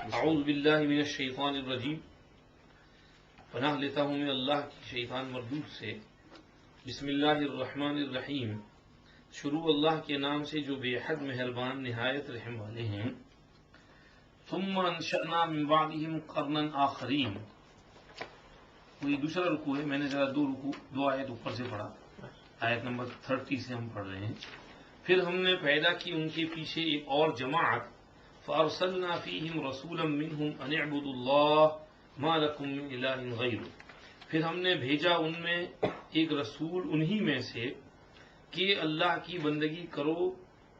اعوذ باللہ من الشیطان الرجیم، پناہ لیتا ہوں میں اللہ کی شیطان مردود سے۔ بسم اللہ الرحمن الرحیم، شروع اللہ کے نام سے جو بے حد مہربان نہایت رحم والے ہیں۔ ثم انشأنا من بعدهم قرنا آخرین، کوئی دوسرا رکوع ہے، میں نے ذرا دو آیت اوپر سے پڑھا، آیت نمبر 30 سے ہم پڑھ رہے ہیں۔ پھر ہم نے پیدا کی ان کے پیچھے ایک اور جماعت، فارسلنا فیہم رسولا منہم ان اعبدوا اللہ ما لکم من الہ غیرہ، پھر ہم نے بھیجا ان میں ایک رسول انہی میں سے کہ اللہ کی بندگی کرو،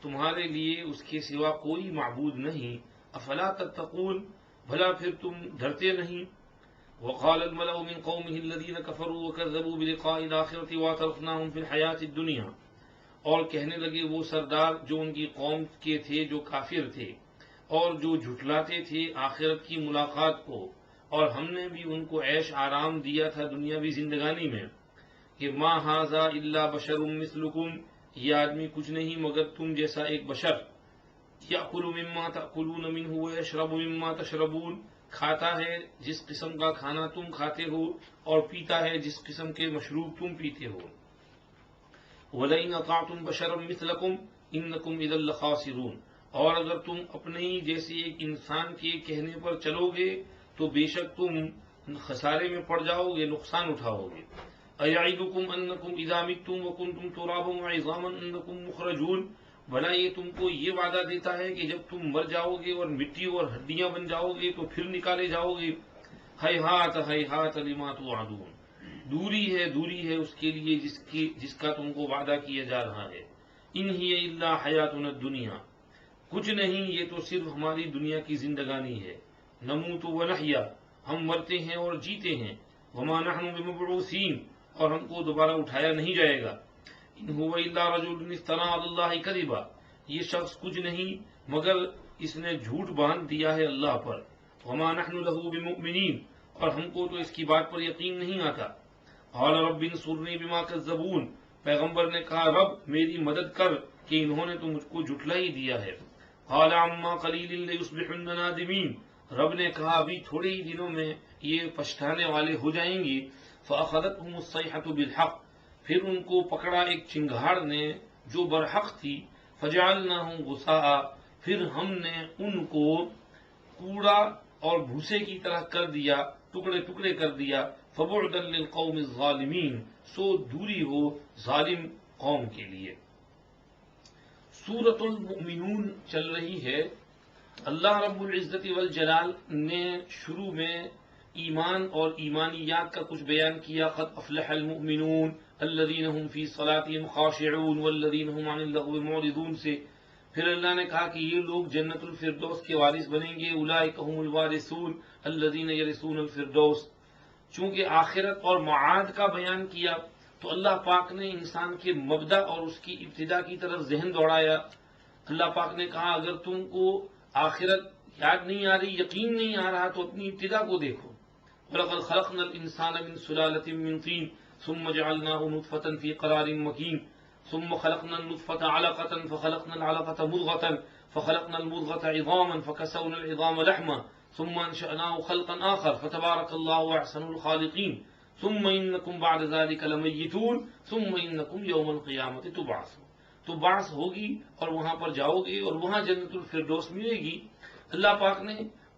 تمہارے لیے اس کے سوا کوئی معبود نہیں، افلا تتقون، بھلا پھر تم ڈرتے نہیں۔ وقال الملأ من قومه الذين كفروا وكذبوا بلقاء الآخرة واعترفناهم في الحياة الدنيا، اور کہنے لگے وہ سردار جو ان کی قوم کے تھے جو کافر تھے اور جو جھٹلاتے تھے آخرت کی ملاقات کو، اور ہم نے بھی ان کو عیش آرام دیا تھا دنیاوی زندگانی میں، کہ ما ھذا الا بشر مثلکم، یہ آدمی کچھ نہیں مگر تم جیسا ایک بشر، یأکل مما تأکلون منہ ویشرب مما تشربون، کھاتا ہے جس قسم کا کھانا تم کھاتے ہو اور پیتا ہے جس قسم کے مشروب تم پیتے ہو۔ وَلَئِنْ أَطَعْتُمْ بَشَرًا مِثْلَكُمْ إِنَّكُمْ إِذًا لَخَاسِرُونَ، اور اگر تم اپنے ہی جیسے ایک انسان کے کہنے پر چلو گے تو بے شک تم خسارے میں پڑ جاؤ گے، نقصان اٹھاؤ گے۔ أَيَعِدُكُمْ أَنَّكُمْ إِذَا مِتُّمْ وَكُنْتُمْ تُرَابًا وَعِظَامًا أَنَّكُمْ مُخْرَجُونَ، بھلا یہ تم کو یہ وعدہ دیتا ہے کہ جب تم مر جاؤ گے اور مٹی اور ہڈیاں بن جاؤ گے تو پھر نکالے جاؤ گے۔ ہیہات ہیہات لما توعدون، دوری ہے اس کے لیے جس کا تم کو وعدہ کیا جا رہا ہے۔ ان ہی الا حیاتنا الدنیا، کچھ نہیں یہ تو صرف ہماری دنیا کی زندگانی ہے۔ نموت ونحیا، ہم مرتے ہیں اور جیتے ہیں۔ وما نحن بمبعوثین، اور ہم کو دوبارہ اٹھایا نہیں جائے گا۔ ان هو الا رجل افترى على الله كذبا، یہ شخص کچھ نہیں مگر اس نے جھوٹ باندھ دیا ہے اللہ پر۔ وما نحن له بمؤمنین، اور ہم کو تو اس کی بات پر یقین نہیں آتا۔ قال رب انصرنی بما كذبون، پیغمبر نے کہا رب میری مدد کر کہ انہوں نے تو مجھ کو جھٹلا ہی دیا ہے۔ قال عما قلیل لیصبحن نادمین، رب نے کہا ابھی تھوڑے ہی دنوں میں یہ پچھتانے والے ہو جائیں گے۔ فاخذتهم الصیحة بالحق، پھر ان کو پکڑا ایک چنگھاڑ نے جو برحق تھی۔ فجعلناهم غثاء، پھر ہم نے ان کو کوڑا اور بھوسے کی طرح کر دیا، ٹکڑے ٹکڑے کر دیا۔ فبعدا للقوم الظالمین، سو دوری ہو ظالم قوم کے لیے۔ سورۃ المؤمنون چل رہی ہے۔ اللہ رب العزت والجلال نے شروع میں ایمان اور ایمانیات کا کچھ بیان کیا۔ قد افلح المؤمنون الذین هم فی صلاتهم خاشعون والذین هم عن اللغو معرضون سے پھر اللہ نے کہا کہ یہ لوگ جنت الفردوس کے وارث بنیں گے۔ اولئک هم الوارثون الذین یرثون الفردوس، چونکہ آخرت اور معاد کا بیان کیا تو اللہ پاک نے انسان کے مبدأ اور اس کی ابتدا کی طرف ذہن دوڑایا۔ اللہ پاک نے کہا اگر تم کو آخرت یاد نہیں آ رہی، یقین نہیں آ رہا تو اپنی ابتدا کو دیکھو۔ وَلَقَدْ خَلَقْنَا الْإِنسَانَ مِنْ سُلَالَةٍ مِنْ طِينٍ ثُمَّ جَعَلْنَاهُ نُطْفَةً فِي قَرَارٍ مَكِينٍ ثُمَّ خَلَقْنَا النُّطْفَةَ عَلَقَةً فَخَلَقْنَا الْعَلَقَةَ مُضْغَةً فَخَلَقْنَا الْمُضْغَةَ عِظَامًا فَكَسَوْنَا الْعِظَامَ لَحْمًا ثُمَّ أَنشَأْنَاهُ خَلْقًا آخَرَ فَتَبَارَكَ اللَّهُ أَحْسَنُ الْخَالِقِينَ ثُمَّ إِنَّكُمْ بَعْدَ ذَلِكَ لَمَيِّتُونَ ثُمَّ إِنَّكُمْ يَوْمَ الْقِيَامَةِ تُبْعَثُونَ، تو بعث ہوگی اور وہاں پر جاؤ گے اور وہاں جنت الفردوس ملے گی۔ اللہ پاک نے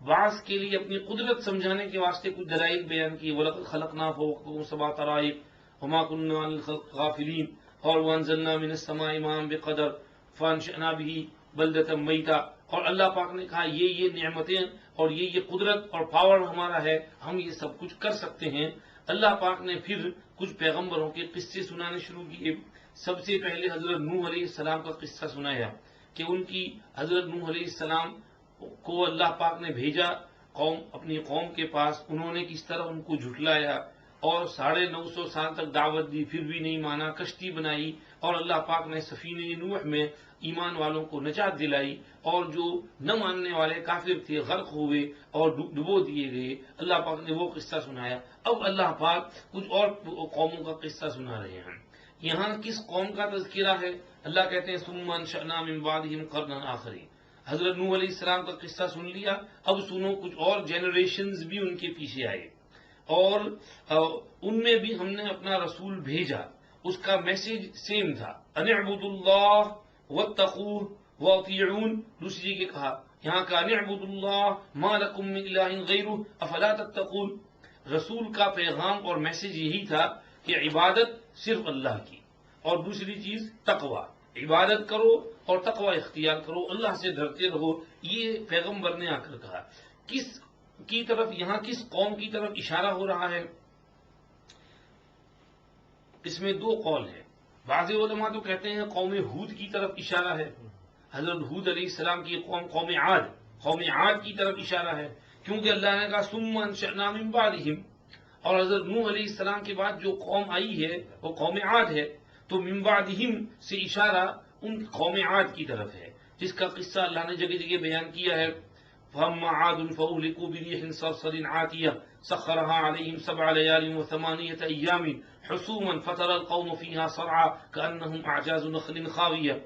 بعث کے لیے اپنی قدرت سمجھانے کے واسطے کچھ دلائل بیان کی۔ وَلَقَدْ خَلَقْنَا فَوْقَكُمْ سَبْعَ طَرَائِقَ وَمَا كُنَّا عَنِ الْخَلْقِ غَافِلِينَ، اور وَأَنزَلْنَا مِنَ السَّمَاءِ مَاءً بِقَدَرٍ فَأَنشَأْنَا بِهِ بَلْدَةً مَيْتًا، اور اللہ پاک نے کہا یہ نعمتیں اور یہ قدرت اور پاور ہمارا ہے، ہم یہ سب کچھ کر سکتے ہیں۔ اللہ پاک نے پھر کچھ پیغمبروں کے قصے سنانے شروع کیے۔ سب سے پہلے حضرت نوح علیہ السلام کا قصہ سنایا کہ ان کی حضرت نوح علیہ السلام کو اللہ پاک نے بھیجا اپنی قوم کے پاس، انہوں نے کس طرح ان کو جھٹلایا اور 950 سال تک دعوت دی پھر بھی نہیں مانا، کشتی بنائی اور اللہ پاک نے سفینہ نوح میں ایمان والوں کو نجات دلائی، اور جو نہ ماننے والے کافر تھے غرق ہوئے اور ڈبو دیے گئے۔ اللہ پاک نے وہ قصہ سنایا۔ اب اللہ پاک کچھ اور قوموں کا قصہ سنا رہے ہیں۔ یہاں کس قوم کا تذکرہ ہے؟ اللہ کہتے ہیں ثم انشأنا من بعدهم قرنا آخرین، حضرت نوح علیہ السلام کا قصہ سن لیا، اب سنو کچھ اور جنریشنز بھی ان کے پیچھے آئے، اور ان میں بھی ہم نے اپنا رسول بھیجا، اس کا میسج سیم تھا، ان اعبدوا اللہ واتقوہ واطیعون۔ دوسری جگہ کہا یہاں کا ان اعبدوا اللہ ما لکم من الہ غیرہ افلا تتقون۔ رسول کا پیغام اور میسج یہی تھا کہ عبادت صرف اللہ کی، اور دوسری چیز تقوی، عبادت کرو اور تقوی اختیار کرو، اللہ سے ڈرتے رہو۔ یہ پیغمبر نے آ کر کہا۔ کس کی طرف یہاں کس قوم کی طرف اشارہ ہو رہا ہے؟ اس میں دو قول ہیں۔ بعض علماء تو کہتے ہیں قوم ہود کی طرف اشارہ ہے، حضرت ہود علیہ السلام کی قوم، قوم عاد کی طرف اشارہ ہے، کیونکہ اللہ نے کہا ثم انشأنا من بعدہم، اور حضرت نوح علیہ السلام کے بعد جو قوم آئی ہے وہ قوم عاد ہے، تو من بعدہم سے اشارہ ان قوم عاد کی طرف ہے، جس کا قصہ اللہ نے جگہ جگہ بیان کیا ہے۔ فَأَمَّا عَادٌ فَأُهْلِكُوا بِرِيحٍ صَرْصَرٍ عَاتِيَةٍ سَخَّرَهَا عَلَيْهِمْ 7 لَيَالٍ و8 أَيَّامٍ حُسُومًا فَتَرَى الْقَوْمَ فِيهَا صَرْعَىٰ كَأَنَّهُمْ أَعْجَازُ نَخْلٍ خَاوِيَةٍ۔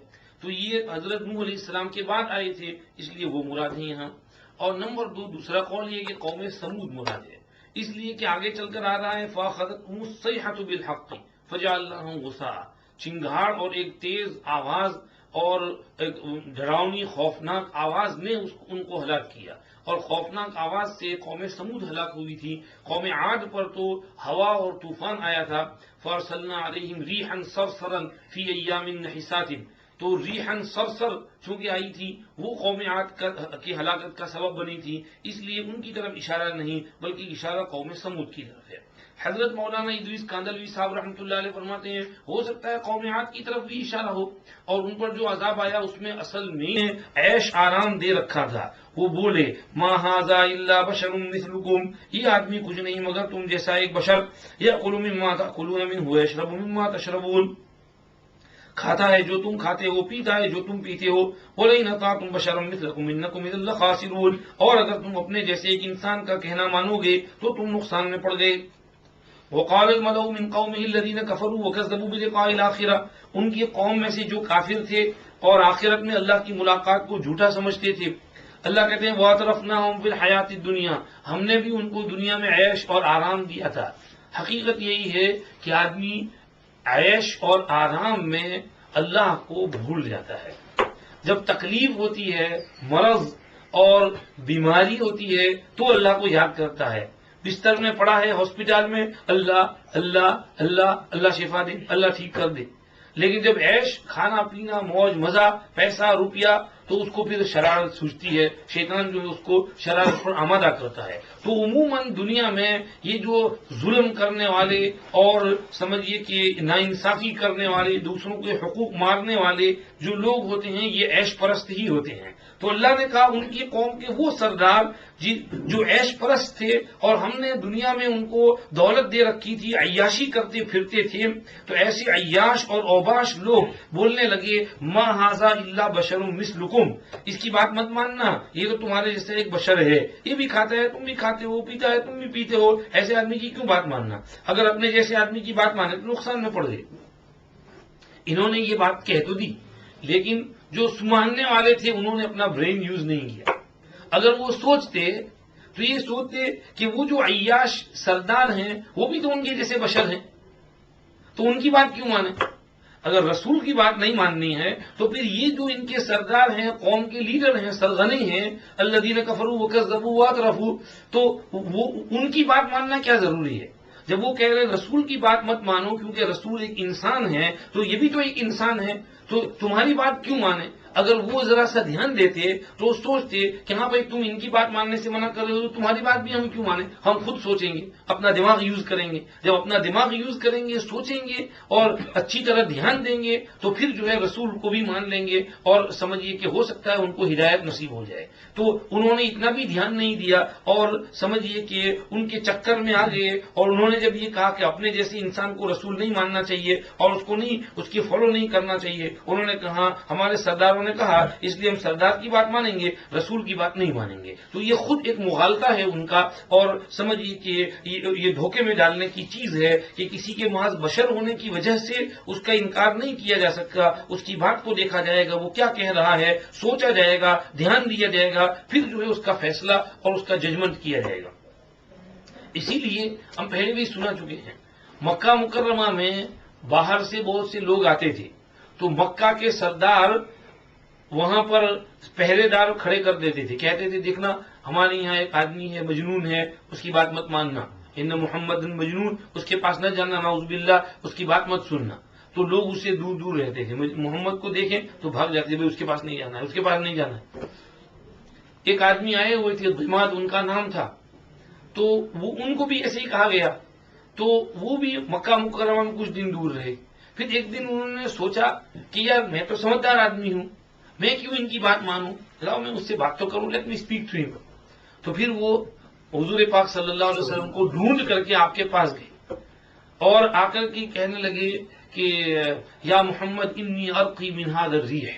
تو یہ حضرت نوح علیہ السلام کے بعد آئے تھے، اس لیے وہ مراد ہیں یہاں۔ اور نمبر دو، دوسرا قول یہ کہ قوم سمود مراد ہے، اس لیے کہ آگے چل کر آ رہا ہے فَأَخَذَتْهُمُ الصَّيْحَةُ بِالْحَقِّ فَجَعَلْنَاهُمْ غُثَاءً، چنگھاڑ اور ایک تیز آواز اور ایک ڈراؤنی خوفناک آواز نے ان کو ہلاک کیا، اور خوفناک آواز سے قوم سمود ہلاک ہوئی تھی۔ قوم عاد پر تو ہوا اور طوفان آیا تھا، فَأَرْسَلْنَا عَلَيْهِمْ رِيحًا صَرْصَرًا فِي أَيَّامٍ نَحِسَاتٍ، تو ریحن صرصر چونکہ آئی تھی وہ قوم عاد کی ہلاکت کا سبب بنی تھی، اس لیے ان کی طرف اشارہ نہیں بلکہ اشارہ قوم سمود کی طرف ہے۔ حضرت مولانا ادریس کاندلوی صاحب رحمۃ اللہ علیہ فرماتے ہیں ہو سکتا ہے قوم عاد کی طرف بھی اشارہ ہو، اور ان پر جو عذاب آیا اس میں اصل میں عیش آرام دے رکھا تھا۔ وہ بولے ما ھذا الا بشر مثلکم، یہ آدمی کچھ نہیں مگر تم جیسا ایک بشر، یأکل مما تأکلون منہ ویشرب مما تشربون، کھاتا ہے جو تم کھاتے ہو، پیتا ہے جو تم پیتے ہو۔ وَلَئِنْ أَطَعْتُمْ بَشَرًا مِثْلَكُمْ إِنَّكُمْ إِذًا لَخَاسِرُونَ، اور اگر تم اپنے جیسے ایک انسان کا کہنا مانو گے تو تم نقصان میں پڑ گئے۔ وَقَالَ الْمَلَأُ مِنْ قَوْمِهِ الَّذِينَ كَفَرُوا وَكَذَّبُوا بِلِقَاءِ الْآخِرَةِ، ان کی قوم میں سے جو کافر تھے اور آخرت میں اللہ کی ملاقات کو جھوٹا سمجھتے تھے، اللہ کہتے ہیں وَأَتْرَفْنَاهُمْ فِي الْحَيَاةِ الدُّنْيَا، ہم نے بھی ان کو دنیا میں عیش اور آرام دیا تھا۔ حقیقت یہی ہے کہ آدمی عیش اور آرام میں اللہ کو بھول جاتا ہے۔ جب تکلیف ہوتی ہے، مرض اور بیماری ہوتی ہے تو اللہ کو یاد کرتا ہے۔ بستر میں پڑا ہے ہاسپٹل میں، اللہ اللہ اللہ اللہ شفا دے، اللہ ٹھیک کر دے۔ لیکن جب عیش، کھانا پینا، موج مزہ، پیسہ روپیہ، تو اس کو پھر شرارت سوچتی ہے، شیطان جو ہے اس کو شرارت پر آمادہ کرتا ہے۔ تو عموماً دنیا میں یہ جو ظلم کرنے والے اور سمجھیے کہ ناانصافی کرنے والے، دوسروں کے حقوق مارنے والے جو لوگ ہوتے ہیں یہ عیش پرست ہی ہوتے ہیں۔ تو اللہ نے کہا ان کی قوم کے وہ سردار جو عیش پرست تھے اور ہم نے دنیا میں ان کو دولت دے رکھی تھی، عیاشی کرتے پھرتے تھے، تو ایسے عیاش اور اوباش لوگ بولنے لگے ما ھذا الا بشر مثلکم، اس کی بات مت ماننا، یہ تو تمہارے جیسے ایک بشر ہے، یہ بھی کھاتا ہے تم بھی کھاتے ہو، پیتا ہے تم بھی پیتے ہو، ایسے آدمی کی کیوں بات ماننا؟ اگر اپنے جیسے آدمی کی بات مانے تو نقصان میں پڑ گئے۔ انہوں نے یہ بات کہہ تو دی، لیکن جو ماننے والے تھے انہوں نے اپنا برین یوز نہیں کیا۔ اگر وہ سوچتے تو یہ سوچتے کہ وہ جو عیاش سردار ہیں وہ بھی تو ان کے جیسے بشر ہیں، تو ان کی بات کیوں مانیں؟ اگر رسول کی بات نہیں ماننی ہے تو پھر یہ جو ان کے سردار ہیں، قوم کے لیڈر ہیں، سرغنے ہیں، الذین کفروا وکذبوا واطرفوا، تو وہ ان کی بات ماننا کیا ضروری ہے؟ جب وہ کہہ رہے رسول کی بات مت مانو کیونکہ رسول ایک انسان ہے، تو یہ بھی تو ایک انسان ہے، تو تمہاری بات کیوں مانے؟ اگر وہ ذرا سا دھیان دیتے تو سوچتے کہ ہاں بھائی تم ان کی بات ماننے سے منع کر رہے ہو تو تمہاری بات بھی ہم کیوں مانیں، ہم خود سوچیں گے، اپنا دماغ یوز کریں گے۔ جب اپنا دماغ یوز کریں گے، سوچیں گے اور اچھی طرح دھیان دیں گے تو پھر جو ہے رسول کو بھی مان لیں گے اور سمجھیے کہ ہو سکتا ہے ان کو ہدایت نصیب ہو جائے۔ تو انہوں نے اتنا بھی دھیان نہیں دیا اور سمجھیے کہ ان کے چکر میں آ گئے، اور انہوں نے جب یہ کہا کہ اپنے جیسے انسان کو رسول نہیں ماننا چاہیے اور اس کو نہیں، اس کی فالو نہیں کرنا چاہیے، انہوں نے کہا ہمارے سرداروں سرداروں نے کہا اس لیے ہم سردار کی بات مانیں گے، رسول کی بات نہیں مانیں گے۔ تو یہ خود ایک مغالطہ ہے ان کا، اور سمجھیے کہ یہ دھوکے میں ڈالنے کی چیز ہے کہ کسی کے محض بشر ہونے کی وجہ سے اس کا انکار نہیں کیا جا سکتا، اس کی بات کو دیکھا جائے گا وہ کیا کہہ رہا ہے، سوچا جائے گا، دھیان دیا جائے گا، پھر جو ہے اس کا فیصلہ اور اس کا ججمنٹ کیا جائے گا۔ اسی لیے ہم پہلے بھی سنا چکے ہیں، مکہ مکرمہ میں باہر سے بہت سے لوگ آتے تھے، تو مکہ کے سردار وہاں پر پہرے دار کھڑے کر دیتے تھے، کہتے تھے دیکھنا ہمارے یہاں ایک آدمی ہے مجنون ہے، اس کی بات مت ماننا، ان محمد مجنون، اس کے پاس نہ جانا، نعوذ باللہ، اس کی بات مت سننا۔ تو لوگ اس سے دور دور رہتے تھے، محمد کو دیکھیں تو بھاگ جاتے تھے، اس کے پاس نہیں جانا ہے، اس کے پاس نہیں جانا ہے۔ ایک آدمی آئے ہوئے تھے، ضماد ان کا نام تھا، تو وہ ان کو بھی ایسے ہی کہا گیا، تو وہ بھی مکہ مکرمہ میں کچھ دن دور رہے۔ پھر ایک دن انہوں نے سوچا کہ یار میں تو سمجھدار آدمی ہوں، میں کیوں ان کی بات مانوں، لاؤ میں اس سے بات تو کروں، لیٹ می اسپیک ٹو ہم۔ تو پھر وہ حضور پاک صلی اللہ علیہ وسلم کو ڈھونڈ کر کے آپ کے پاس گئے اور آ کر کے کہنے لگے کہ یا محمد انی ارقی من ھذا الریح،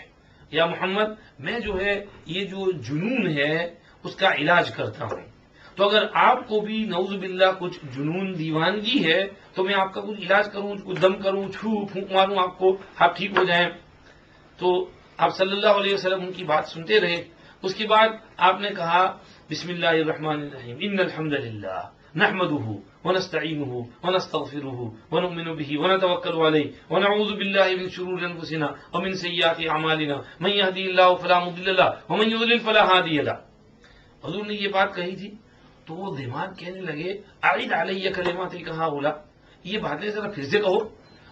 یا محمد میں جو ہے یہ جو جنون ہے اس کا علاج کرتا ہوں، تو اگر آپ کو بھی نعوذ باللہ کچھ جنون دیوانگی ہے تو میں آپ کا کچھ علاج کروں، کچھ دم کروں، پھونک ماروں آپ کو، آپ ٹھیک ہو جائیں۔ تو آپ صلی اللہ علیہ وسلم ان کی بات سنتے رہے۔ اس کے بعد آپ نے کہا بسم اللہ الرحمن الرحیم، ان الحمد للہ نحمده ونستعینه ونستغفره ونؤمن به ونتوکل علیہ ونعوذ باللہ من شرور انفسنا ومن سیئات اعمالنا من یهدی اللہ فلا مضل له ومن یضلل فلا ہادی له۔ حضور نے یہ بات کہی تھی تو وہ دماغ کہنے لگے اعد علیہ کلمات کہا بولا، یہ باتیں ذرا پھر سے کہو۔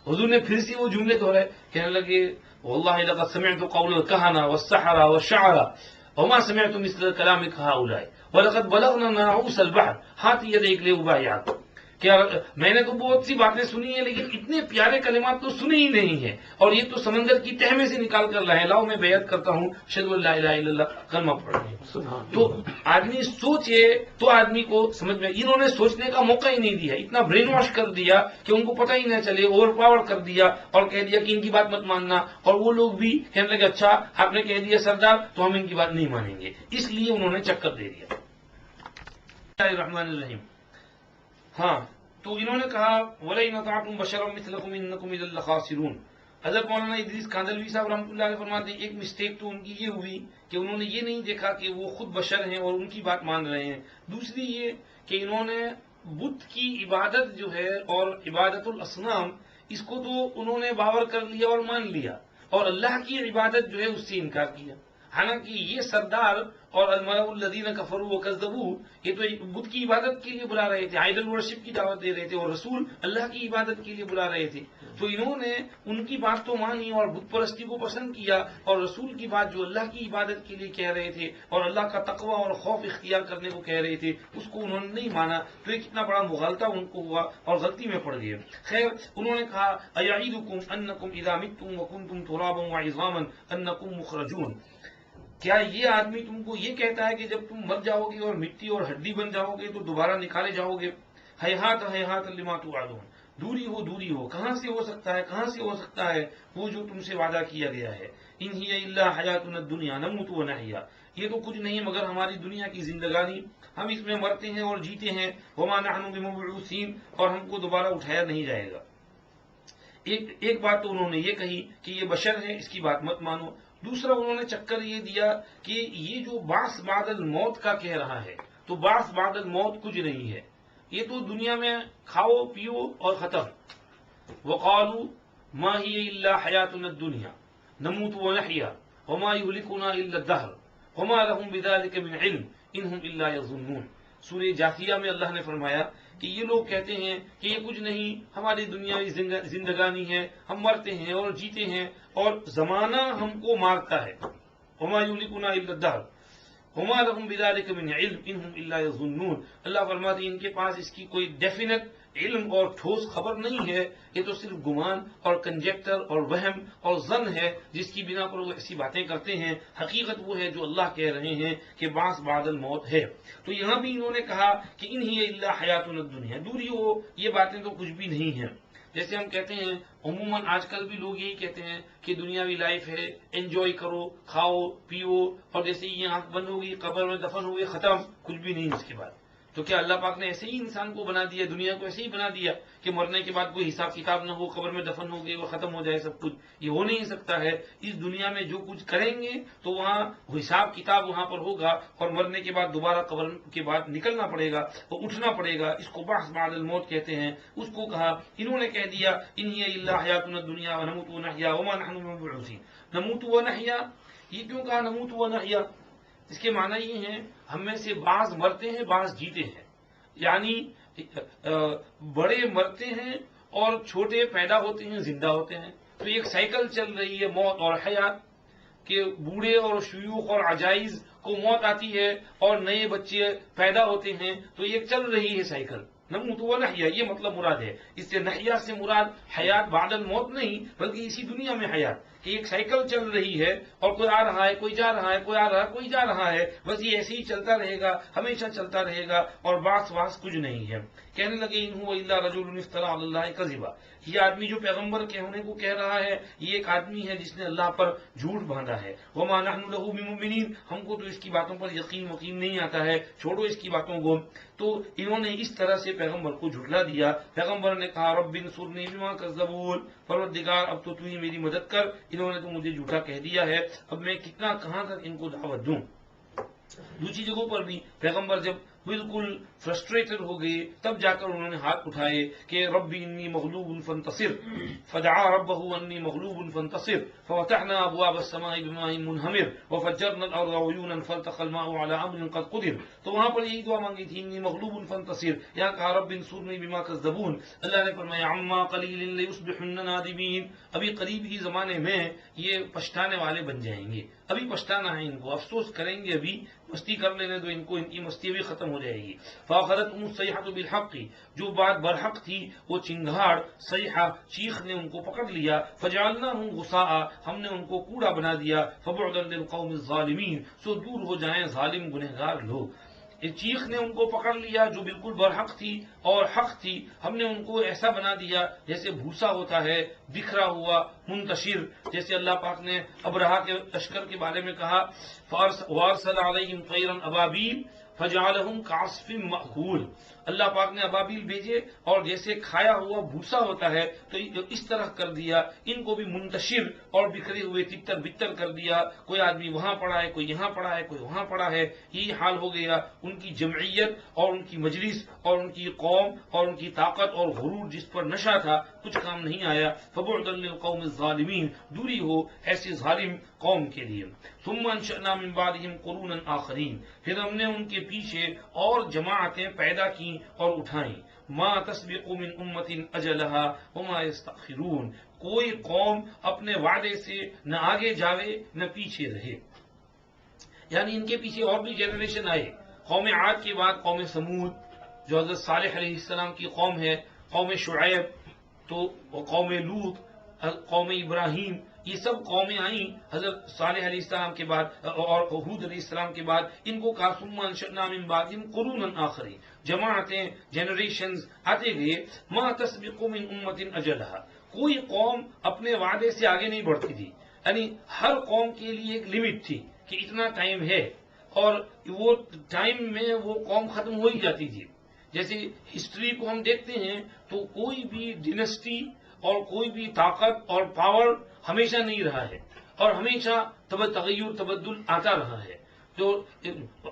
حضور نے پھر سے وہ جملے دہرائے، کہنے لگے واللہ لقد سمعت قول الكهنة والسحرة والشعراء وما سمعت مثل كلامك هؤلاء ولقد بلغنا ناعوس البحر هات يديك لأبايعك۔ کیا میں نے تو بہت سی باتیں سنی ہیں لیکن اتنے پیارے کلمات تو سنے ہی نہیں ہیں، اور یہ تو سمندر کی تہ میں سے نکال کر لائے، لاؤ میں بیعت کرتا ہوں، اشہد ان لا الہ الا اللہ، کلمہ پڑھیں۔ تو آدمی سوچے تو آدمی کو سمجھ میں، انہوں نے سوچنے کا موقع ہی نہیں دیا، اتنا برین واش کر دیا کہ ان کو پتہ ہی نہ چلے، اوور پاور کر دیا اور کہہ دیا کہ ان کی بات مت ماننا، اور وہ لوگ بھی کہنے لگے اچھا آپ نے کہہ دیا سردار تو ہم ان کی بات نہیں مانیں گے، اس لیے انہوں نے چکر دے دیا۔ بسم اللہ الرحمن الرحیم۔ ہاں تو انہوں نے کہا وَلَئِنْ أَطَعْتُمْ بَشَرًا مِثْلَكُمْ إِنَّكُمْ إِذًا لَخَاسِرُونَ۔ حضرت مولانا ادریس کاندھلوی صاحب رحمۃ اللہ علیہ فرماتے ہیں ایک مسٹیک تو ان کی یہ ہوئی کہ انہوں نے یہ نہیں دیکھا کہ وہ خود بشر ہیں اور ان کی بات مان رہے ہیں، دوسری یہ کہ انہوں نے بت کی عبادت جو ہے اور عبادت الاصنام اس کو تو انہوں نے باور کر لیا اور مان لیا، اور اللہ کی عبادت جو ہے اس سے انکار کیا۔ حالانکہ یہ سردار اور الملأ الذین کفروا وکذبوا یہ تو بت کی عبادت کے لیے بلا رہے تھے، آئیڈل ورشپ کی دعوت دے رہے تھے، اور رسول اللہ کی عبادت کے لیے بلا رہے تھے، تو انہوں نے ان کی بات تو مانی اور بت پرستی کو پسند کیا، اور رسول کی بات جو اللہ کی عبادت کے لیے کہہ رہے تھے اور اللہ کا تقوی اور خوف اختیار کرنے کو کہہ رہے تھے اس کو انہوں نے نہیں مانا، تو ایک اتنا بڑا مغالطہ ان کو ہوا اور غلطی میں پڑ گئے۔ خیر انہوں نے کہا ایعدکم انکم اذا متم وکنتم ترابا وعظاما انکم مخرجون، کیا یہ آدمی تم کو یہ کہتا ہے کہ جب تم مر جاؤ گے اور مٹی اور ہڈی بن جاؤ گے تو دوبارہ نکالے جاؤ گے؟ ہیہات ہیہات لما توعدون، دوری ہو، کہاں سے ہو سکتا ہے، کہاں سے ہو سکتا ہے وہ جو تم سے وعدہ کیا گیا ہے۔ ان ہی الا حیاتنا الدنیا نموت ونحیا، یہ تو کچھ نہیں مگر ہماری دنیا کی زندگانی، ہم اس میں مرتے ہیں اور جیتے ہیں، وما نحن بمبعوثین، اور ہم کو دوبارہ اٹھایا نہیں جائے گا۔ ایک بات تو انہوں نے یہ کہی کہ یہ بشر ہے، اس کی بات مت مانو۔ دوسرا انہوں نے چکر یہ دیا کہ یہ جو بعث بعد الموت کا کہہ رہا ہے تو بعث بعد الموت کچھ نہیں ہے، یہ تو دنیا میں کھاؤ پیو اور ختم۔ وقالوا ما هي الا حیاتنا الدنیا نموت ونحیا وما يهلكنا الا الدهر وما لهم بذلك من علم ان هم الا يظنون۔ سورہ جاثیہ میں اللہ نے فرمایا کہ یہ لوگ کہتے ہیں کہ یہ کچھ نہیں، ہماری دنیاوی زندگانی ہے، ہم مرتے ہیں اور جیتے ہیں اور زمانہ ہم کو مارتا ہے۔ وما یہلکنا الا الدہر وما لهم بذلك من علم انہم الا یظنون۔ اللہ فرماتے ہیں ان کے پاس اس کی کوئی ڈیفینٹ علم اور ٹھوس خبر نہیں ہے، یہ تو صرف گمان اور کنجیکٹر اور وہم اور ظن ہے جس کی بنا پر وہ ایسی باتیں کرتے ہیں، حقیقت وہ ہے جو اللہ کہہ رہے ہیں کہ بعث بعد الموت ہے۔ تو یہاں بھی انہوں نے کہا کہ ان ہی الا حیاتنا الدنیا، دوری ہو، یہ باتیں تو کچھ بھی نہیں ہیں۔ جیسے ہم کہتے ہیں عموماً آج کل بھی لوگ یہی کہتے ہیں کہ دنیاوی لائف ہے، انجوائے کرو، کھاؤ پیو، اور جیسے یہ آنکھ بند ہوگی قبر میں دفن ہوئے ختم، کچھ بھی نہیں اس کے بعد. تو کیا اللہ پاک نے ایسے ہی انسان کو بنا دیا، دنیا کو ایسے ہی بنا دیا کہ مرنے کے بعد کوئی حساب کتاب نہ ہو، قبر میں دفن ہو گئے وہ ختم ہو جائے سب کچھ؟ یہ ہو نہیں سکتا ہے. اس دنیا میں جو کچھ کریں گے تو وہاں حساب کتاب وہاں پر ہوگا، اور مرنے کے بعد دوبارہ قبر کے بعد نکلنا پڑے گا اور اٹھنا پڑے گا. اس کو بعث بعد الموت کہتے ہیں. اس کو کہا، انہوں نے کہہ دیا ان ہی الا حیاتنا الدنیا ونموت ونحیا وما نحن بمبعوثین. نموت ونحیا، یہ کیوں کہا نموت ونحیا؟ اس کے معنی یہ ہیں ہم میں سے بعض مرتے ہیں بعض جیتے ہیں. یعنی بڑے مرتے ہیں اور چھوٹے پیدا ہوتے ہیں زندہ ہوتے ہیں. تو ایک سائیکل چل رہی ہے موت اور حیات، کہ بوڑھے اور شیوخ اور عجائز کو موت آتی ہے اور نئے بچے پیدا ہوتے ہیں. تو ایک چل رہی ہے سائیکل. نموت ونحیا یہ مطلب مراد ہے. اس سے نحیا سے مراد حیات بعد الموت نہیں، بلکہ اسی دنیا میں حیات، کہ ایک سائیکل چل رہی ہے اور کوئی آ رہا ہے کوئی جا رہا ہے، کوئی آ رہا ہے کوئی جا رہا ہے. بس یہ ایسے ہی چلتا رہے گا، ہمیشہ چلتا رہے گا، اور باس کچھ نہیں ہے. کہنے لگے ان هو الا رجل افترى على الله كذبا. یہ آدمی جو پیغمبر کہنے کو کہہ رہا ہے یہ ایک آدمی ہے جس نے اللہ پر جھوٹ باندھا ہے. وما نحن له بمؤمنین، ہم کو تو اس کی باتوں پر یقین نہیں آتا ہے، چھوڑو اس کی باتوں کو. تو انہوں نے اس طرح سے پیغمبر کو جھٹلا دیا. پیغمبر نے کہا رب انصرنی بما کذبون، پروردگار اب تو ہی میری مدد کر، انہوں نے تو مجھے جھوٹا کہہ دیا ہے، اب میں کتنا کہاں تک ان کو دعوت دوں. دوسری جگہوں پر بھی پیغمبر جب بالکل فرسٹریٹڈ ہو گئے تب جا کر انہوں نے ہاتھ اٹھائے کہ ربی انی مغلوب فانتصر، فدعا ربه انی مغلوب فانتصر، ففتحنا ابواب السماء بماء منہمر وفجرنا الارض عیونا فالتقى الماء على امر قد قدر. تو وہاں پر یہی دعا مانگی تھی انی مغلوب فانتصر. یہاں کہا رب انصرنی بما کذبون. اللہ نے فرمایا عما قلیل لیصبحن نادمین، ابھی قریب ہی زمانے میں یہ پچھتانے والے بن جائیں گے. ابھی پچھتانا ہے ان کو، افسوس کریں گے، ابھی مستی کر لینے تو ان کو، ان کی مستی بھی ختم ہو جائے گی. فاخذتهم الصیحة بالحق، جو بات برحق تھی وہ چنگھاڑ صیحہ چیخ نے ان کو پکڑ لیا. فجعلناهم غثاء، ہم نے ان کو کوڑا بنا دیا. فبعدا للقوم الظالمین، سو دور ہو جائیں ظالم گنہگار لوگ. چیخ نے ان کو پکڑ لیا جو بالکل برحق تھی اور حق تھی، ہم نے ان کو ایسا بنا دیا جیسے بھوسا ہوتا ہے بکھرا ہوا منتشر. جیسے اللہ پاک نے ابرہا کے لشکر کے بارے میں کہا وارسل علیہم طیرا ابابیل فجعلہم کعصف مأکول. اللہ پاک نے ابابیل بھیجے اور جیسے کھایا ہوا بھوسا ہوتا ہے تو اس طرح کر دیا ان کو بھی منتشر اور بکھرے ہوئے تتر بتر کر دیا. کوئی آدمی وہاں پڑا ہے، کوئی یہاں پڑا ہے، کوئی وہاں پڑا ہے. یہی حال ہو گیا. ان کی جمعیت اور ان کی مجلس اور ان کی قوم اور ان کی طاقت اور غرور جس پر نشہ تھا کچھ کام نہیں آیا. فبعدا للقوم الظالمین، دوری ہو ایسی ظالم قوم کے لیے. ثم انشأنا من بعدهم قرونا آخرین، پھر ہم نے ان کے پیچھے اور جماعتیں پیدا کی اور اٹھائیں. ما تسبق من امت اجلها وما يستأخرون، کوئی قوم اپنے وعدے سے نہ آگے جاوے نہ پیچھے رہے. یعنی ان کے پیچھے اور بھی جنریشن آئے. قوم عاد کے بعد قوم سمود جو حضرت صالح علیہ السلام کی قوم ہے، قوم شعیب، تو قوم لوط، قوم ابراہیم، یہ سب قومیں آئیں حضرت صالح علیہ السلام کے بعد اور ہود علیہ السلام کے بعد. ان کو کہا ثم انشأنا من بعدهم قرونا آخرین، جماعتیں جنریشنز آتے گئے. ما تسبق من امت اجلها، کوئی قوم اپنے وعدے سے آگے نہیں بڑھتی تھی. یعنی ہر قوم کے لیے ایک لمٹ تھی کہ اتنا ٹائم ہے، اور وہ ٹائم میں وہ قوم ختم ہو ہی جاتی تھی. جیسے ہسٹری کو ہم دیکھتے ہیں تو کوئی بھی ڈینسٹی اور کوئی بھی طاقت اور پاور ہمیشہ نہیں رہا ہے، اور ہمیشہ تغیر تبدل آتا رہا ہے. تو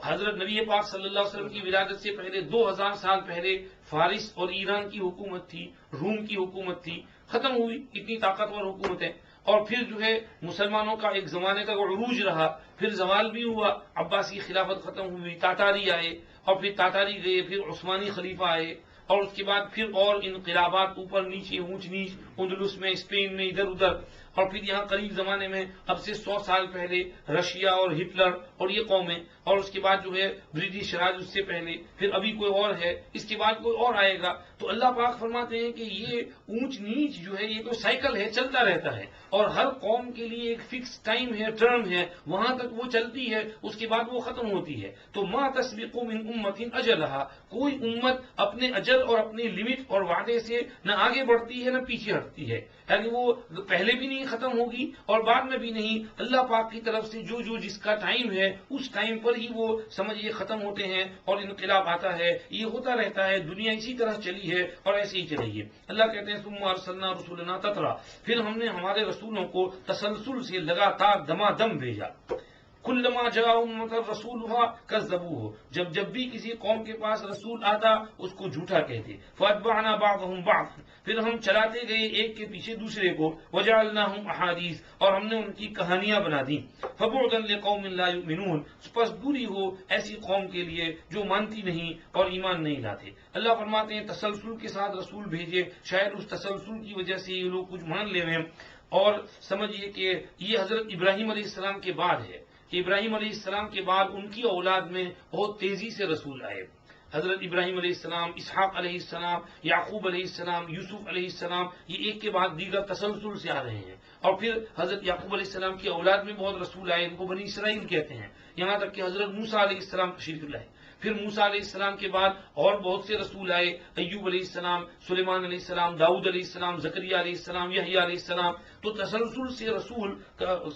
حضرت نبی پاک صلی اللہ علیہ وسلم کی ولادت سے پہلے 2000 سال پہلے فارس اور ایران کی حکومت تھی، روم کی حکومت تھی، ختم ہوئی اتنی طاقتور حکومتیں. اور پھر جو ہے مسلمانوں کا ایک زمانے تک عروج رہا، پھر زوال بھی ہوا، عباسی خلافت ختم ہوئی، تاتاری آئے اور پھر تاتاری گئے، پھر عثمانی خلیفہ آئے، اور اس کے بعد پھر اور انقلابات اوپر نیچے اونچ نیچ، اندلس میں، اسپین میں، ادھر ادھر. اور پھر یہاں قریب زمانے میں اب سے 100 سال پہلے رشیا اور ہٹلر اور یہ قومیں، اور اس کے بعد جو ہے برٹش راج اس سے پہلے، پھر ابھی کوئی اور ہے، اس کے بعد کوئی اور آئے گا. تو اللہ پاک فرماتے ہیں کہ یہ اونچ نیچ جو ہے یہ تو سائیکل ہے، چلتا رہتا ہے، اور ہر قوم کے لیے ایک فکس ٹائم ہے، ٹرم ہے، وہاں تک وہ چلتی ہے، اس کے بعد وہ ختم ہوتی ہے. تو ما تسبق من امت اجلها، کوئی امت اپنے اجل اور اپنی لمٹ اور وعدے سے نہ آگے بڑھتی ہے نہ پیچھے ہٹتی ہے، یعنی وہ پہلے بھی نہیں ختم ہوگی اور بعد میں بھی نہیں. اللہ پاک کی طرف سے جو جس کا ٹائم ہے اس ٹائم پر ہی وہ سمجھیے ختم ہوتے ہیں اور انقلاب آتا ہے. یہ ہوتا رہتا ہے، دنیا اسی طرح چلی ہے اور ایسے ہی چلے گی. اللہ کہتے ہیں ثم ارسلنا رسولنا تترا، پھر ہم نے ہمارے رسولوں کو تسلسل سے لگاتار دمادم بھیجا. کلما جاء امۃ رسولھا کذبوہ، جب بھی کسی قوم کے پاس رسول آتا اس کو جھوٹا کہتے. فاتبعنا بعضهم بعضا، پھر ہم چلاتے گئے ایک کے پیچھے دوسرے کو. وجعلناہم احادیث، اور ہم نے ان کی کہانیاں بنا دی. فبعدا لقوم لا یؤمنون، پس دوری ہو ایسی قوم کے لیے جو مانتی نہیں اور ایمان نہیں لاتے. اللہ فرماتے ہیں تسلسل کے ساتھ رسول بھیجے، شاید اس تسلسل کی وجہ سے یہ لوگ کچھ مان لے ہیں. اور سمجھیے کہ یہ حضرت ابراہیم علیہ السلام کے بعد ہے کہ ابراہیم علیہ السلام کے بعد ان کی اولاد میں بہت تیزی سے رسول آئے. حضرت ابراہیم علیہ السلام، اسحاق علیہ السلام، یعقوب علیہ السلام، یوسف علیہ السلام، یہ ایک کے بعد دیگر تسلسل سے آ رہے ہیں. اور پھر حضرت یعقوب علیہ السلام کی اولاد میں بہت رسول آئے، ان کو بنی اسرائیل کہتے ہیں. یہاں تک کہ حضرت موسیٰ علیہ السلام تشریف لائے. پھر موسیٰ علیہ السلام کے بعد اور بہت سے رسول آئے، ایوب علیہ السلام، سلیمان علیہ السلام، داؤد علیہ السلام، زکریا علیہ السلام، یحییٰ علیہ السلام. تو تسلسل سے رسول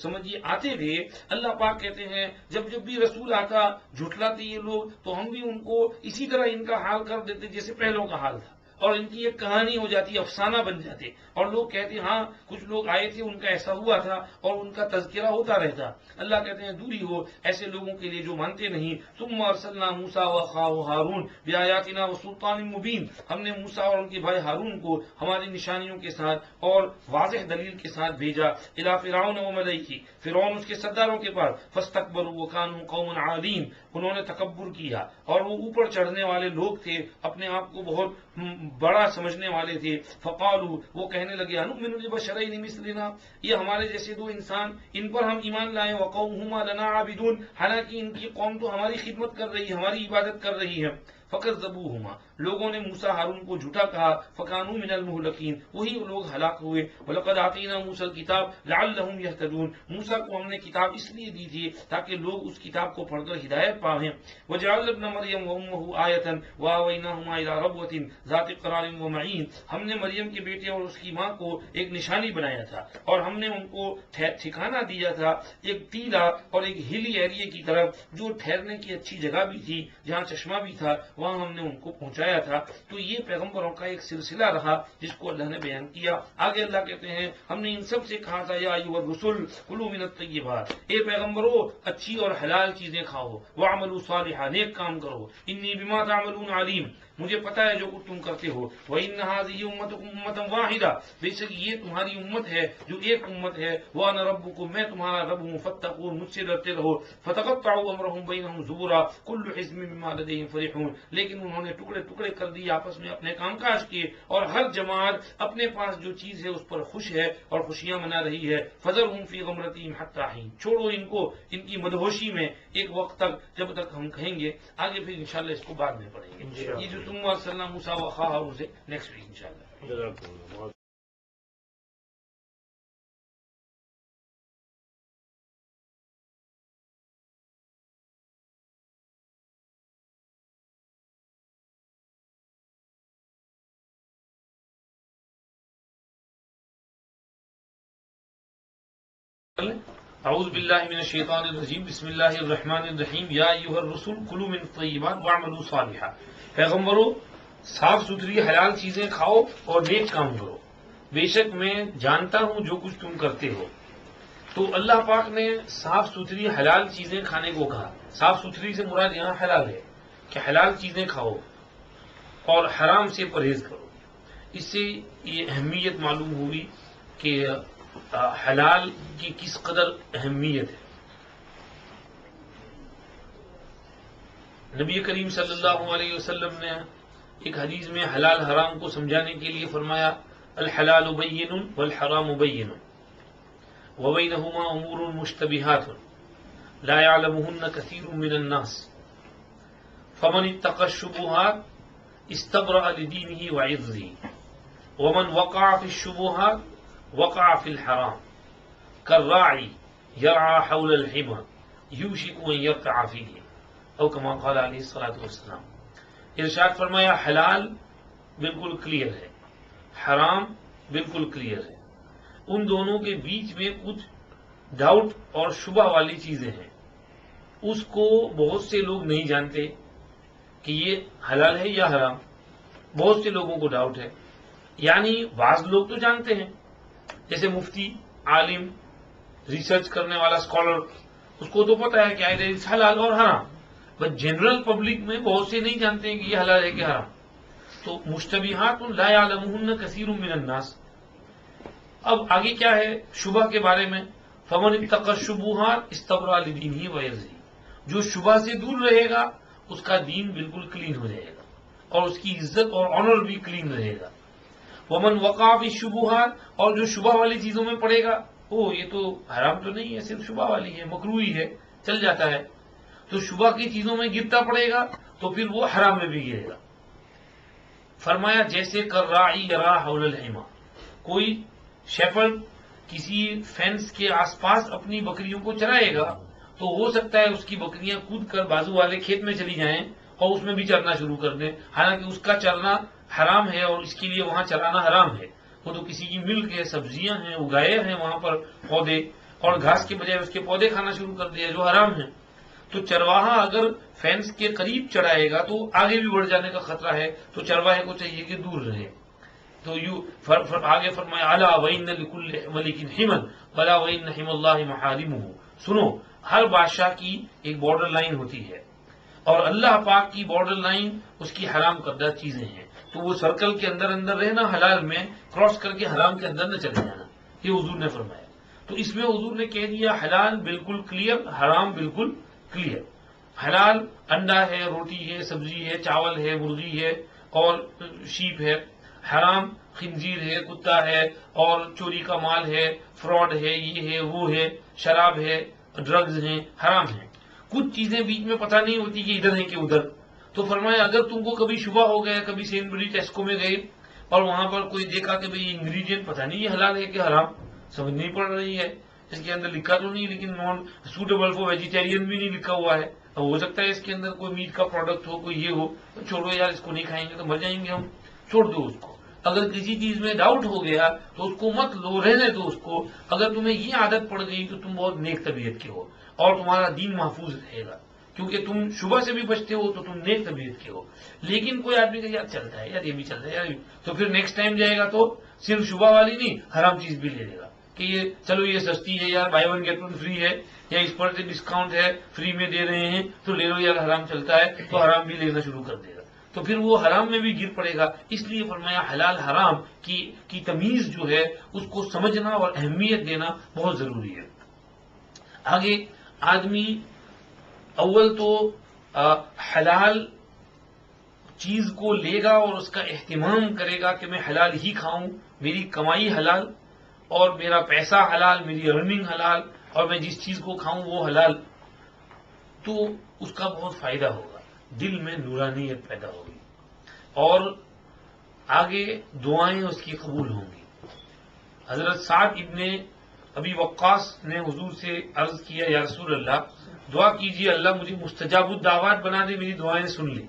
سمجھیے آتے رہے. اللہ پاک کہتے ہیں جب بھی رسول آتا جھٹلاتے یہ لوگ، تو ہم بھی ان کو اسی طرح ان کا حال کر دیتے جیسے پہلوں کا حال تھا، اور ان کی ایک کہانی ہو جاتی، افسانہ بن جاتے، اور لوگ کہتے ہاں کچھ لوگ آئے تھے ان کا ایسا ہوا تھا، اور ان کا تذکرہ ہوتا رہتا. اللہ کہتے ہیں دوری ہو ایسے لوگوں کے لیے جو مانتے نہیں. ثم ارسلنا موسیٰ واخاہ ہارون بآیاتنا وسلطان مبین، ہم نے موسیٰ اور ان کے بھائی ہارون کو ہماری نشانیوں کے ساتھ اور واضح دلیل کے ساتھ بھیجا. الی فرعون وملئہ، فرعون اس کے سرداروں کے پاس. فاستکبروا وکانوا قوما عالین، انہوں نے تکبر کیا اور وہ اوپر چڑھنے والے لوگ تھے، اپنے آپ کو بہت بڑا سمجھنے والے تھے. فقالوا، وہ کہنے لگے انؤمن لبشرین مثلنا، یہ ہمارے جیسے دو انسان، ان پر ہم ایمان لائیں. وقومہما لنا عابدون، حالانکہ ان کی قوم تو ہماری خدمت کر رہی ہے، ہماری عبادت کر رہی ہے. فکذبوہما، لوگوں نے موسیٰ ہارون کو جھوٹا کہا. فکانوا من المہلکین، وہی لوگ ہلاک ہوئے. ولقد آتینا موسیٰ الکتاب لعلہم یہتدون، موسیٰ کو ہم نے کتاب اس لیے دی تھی تاکہ لوگ اس کتاب کو پڑھ کر ہدایت پائیں. وجعلنا ابن مریم وامہ آیۃ وآویناہما الی ربوۃ ذات قرار ومعین، ہم نے مریم کے بیٹے اور اس کی ماں کو ایک نشانی بنایا تھا، اور ہم نے ان کو ٹھکانہ دیا تھا ایک ٹیلا اور ایک ہلی ایریے کی طرف، جو ٹھہرنے کی اچھی جگہ بھی تھی، جہاں چشمہ بھی تھا، وہاں ہم نے ان کو پہنچایا تھا. تو یہ پیغمبروں کا ایک سلسلہ رہا جس کو اللہ نے بیان کیا. آگے اللہ کہتے ہیں ہم نے ان سب سے کہا تھا یا ایھا الرسل کلوا من الطیبات، اے پیغمبرو اچھی اور حلال چیزیں کھاؤ. واعملوا صالحا، نیک کام کرو. انی بما تعملون علیم، مجھے پتا ہے جو کچھ تم کرتے ہو. وَإِنَّ هَذِهِ أُمَّتُكُمْ أُمَّةً وَاحِدَةً، بے شک یہ تمہاری امت ہے جو ایک امت ہے. وَأَنَا رَبُّكُمْ، میں تمہارا رب ہوں. فَاتَّقُونِ، مجھ سے ڈرتے رہو. فَتَقَطَّعُوا أَمْرَهُمْ بَيْنَهُمْ زُبُرًا كُلُّ حِزْبٍ بِمَا لَدَيْهِمْ فَرِحُونَ، لیکن انہوں نے ٹکڑے ٹکڑے کر دیے آپس میں اپنے کام کاج کے، اور ہر جماعت اپنے پاس جو چیز ہے اس پر خوش ہے اور خوشیاں منا رہی ہے. فَذَرْهُمْ فِي غَمْرَتِهِمْ حَتَّىٰ حِينٍ، چھوڑو ان کو ان کی مدہوشی میں ایک وقت تک، جب تک ہم کہیں گے. آگے پھر انشاءاللہ اس کو بعد میں پڑھیں گے. یہ جو ثم ارسلنا موسیٰ واخاہ ہارون سے نیکسٹ ویک انشاءاللہ. اعوذ باللہ من الشیطان الرجیم، بسم اللہ الرحمن الرحیم. یا ایھا الرسل کلوا من الطیبات واعملوا صالحا، پیغمبرو صاف ستھری حلال چیزیں کھاؤ اور نیک کام کرو. بے شک میں جانتا ہوں جو کچھ تم کرتے ہو. تو اللہ پاک نے صاف ستھری حلال چیزیں کھانے کو کہا. صاف ستھری سے مراد یہاں حلال ہے کہ حلال چیزیں کھاؤ اور حرام سے پرہیز کرو. اس سے یہ اہمیت معلوم ہوئی کہ حلال کی کس قدر اہمیت ہے. نبی کریم صلی اللہ علیہ وسلم نے ایک حدیث میں حلال حرام کو سمجھانے کے لیے فرمایا الحلال بین والحرام بین، وبینہما امور مشتبہات لا يعلمهن كثير من الناس فمن اتقى الشبهات استبرأ لدينه وعرضه ومن وقع في الشبهات وقع في الحرام كالراعي يرعى حول الحمى يوشك أن يرتع فيه او كما قال علیہ الصلوۃ والسلام. ارشاد فرمایا حلال بالکل کلیئر ہے، حرام بالکل کلیئر ہے، ان دونوں کے بیچ میں کچھ ڈاؤٹ اور شبہ والی چیزیں ہیں. اس کو بہت سے لوگ نہیں جانتے کہ یہ حلال ہے یا حرام. بہت سے لوگوں کو ڈاؤٹ ہے. یعنی بعض لوگ تو جانتے ہیں، جیسے مفتی، عالم، ریسرچ کرنے والا اسکالر، اس کو تو پتا ہے کہ حلال اور حرام. بٹ جنرل پبلک میں بہت سے نہیں جانتے ہیں کہ یہ حلال ہے کہ حرام. تو مشتبہات لا یعلمہن کثیر من الناس. اب آگے کیا ہے شبہ کے بارے میں؟ فمن اتقى الشبہات استبرأ لدینہ وعرضہ. جو شبہ سے دور رہے گا اس کا دین بالکل کلین ہو جائے گا اور اس کی عزت اور آنر بھی کلین رہے گا. ومن وقع فی الشبہات، اور جو شبہ والی چیزوں میں پڑے گا، یہ تو حرام تو نہیں ہے، صرف شبہ والی ہے، مکروہی ہے، چل جاتا ہے، تو شبہ کی چیزوں میں گرتا پڑے گا تو پھر وہ حرام میں بھی گرے گا. فرمایا جیسے کالراعی یرعی حول الحمى، کوئی شیپرڈ کسی فینس کے آس پاس اپنی بکریوں کو چرائے گا تو ہو سکتا ہے اس کی بکریاں کود کر بازو والے کھیت میں چلی جائیں اور اس میں بھی چرنا شروع کر دیں، حالانکہ اس کا چرنا حرام ہے اور اس کے لیے وہاں چرانا حرام ہے. وہ تو کسی کی ملک ہے، سبزیاں ہیں، اگائے ہیں وہاں پر پودے، اور گھاس کے بجائے اس کے پودے کھانا شروع کر دیا جو حرام ہیں. تو چرواہا اگر فینس کے قریب چڑھائے گا تو آگے بھی بڑھ جانے کا خطرہ ہے، تو چرواہے کو چاہیے کہ دور رہے. تو آگے فرمایا الا وان لکل ملک حما بلا وان حمى اللہ محارمہ. سنو، ہر بادشاہ کی ایک بارڈر لائن ہوتی ہے اور اللہ پاک کی بارڈر لائن اس کی حرام کردہ چیزیں ہیں. تو وہ سرکل کے اندر اندر رہنا، حلال میں کراس کر کے حرام کے اندر نہ چلے جانا، یہ حضور نے فرمایا. تو اس میں حضور نے کہہ دیا حلال بالکل کلیئر، حرام بالکل کلیئر. حلال انڈا ہے، روٹی ہے، سبزی ہے، چاول ہے، مرغی ہے اور شیپ ہے. حرام خنزیر ہے، کتا ہے اور چوری کا مال ہے، فراڈ ہے، یہ ہے، وہ ہے، شراب ہے، ڈرگز ہیں، حرام ہیں. کچھ چیزیں بیچ میں پتہ نہیں ہوتی کہ ادھر ہیں کہ ادھر. تو فرمایا اگر تم کو کبھی شبہ ہو گیا، کبھی سینبری ٹیسکو میں گئے اور وہاں پر کوئی دیکھا کہ بھئی انگریڈینٹ پتہ نہیں یہ حلال ہے کہ حرام، سمجھ نہیں پڑ رہی ہے، اس کے اندر لکھا تو نہیں لیکن نان سوٹیبل فور ویجیٹیرین بھی نہیں لکھا ہوا ہے، اب ہو سکتا ہے اس کے اندر کوئی میٹ کا پروڈکٹ ہو، کوئی یہ ہو، تو چھوڑو یار اس کو نہیں کھائیں گے تو مر جائیں گے ہم، چھوڑ دو اس کو. اگر کسی چیز میں ڈاؤٹ ہو گیا تو اس کو مت لو، رہنے دو اس کو. اگر تمہیں یہ عادت پڑ گئی تو تم بہت نیک طبیعت کے ہو اور تمہارا دین محفوظ رہے گا، کیونکہ تم شبہ سے بھی بچتے ہو تو تم نیک طبیعت کے ہو. لیکن کوئی آدمی کہ یار چلتا ہے یار، یہ بھی چلتا ہے یار، تو پھر نیکسٹ ٹائم جائے گا تو صرف شبہ والی نہیں، حرام چیز بھی لے لے گا کہ یہ چلو یہ سستی ہے یار، buy one get one free ہے، یا اس پر سے ڈسکاؤنٹ ہے، فری میں دے رہے ہیں تو لے لو یار، حرام چلتا ہے تو حرام بھی لینا شروع کر دے گا، تو پھر وہ حرام میں بھی گر پڑے گا. اس لیے فرمایا حلال حرام کی تمیز جو ہے اس کو سمجھنا اور اہمیت دینا بہت ضروری ہے. آگے آدمی اول تو حلال چیز کو لے گا اور اس کا اہتمام کرے گا کہ میں حلال ہی کھاؤں، میری کمائی حلال اور میرا پیسہ حلال، میری ارننگ حلال، اور میں جس چیز کو کھاؤں وہ حلال، تو اس کا بہت فائدہ ہوگا، دل میں نورانیت پیدا ہوگی اور آگے دعائیں اس کی قبول ہوں گی. حضرت سعد ابن ابی وقاص نے حضور سے عرض کیا یا رسول اللہ دعا کیجیے اللہ مجھے مستجاب الدعوات بنا دے، میری دعائیں سن لے.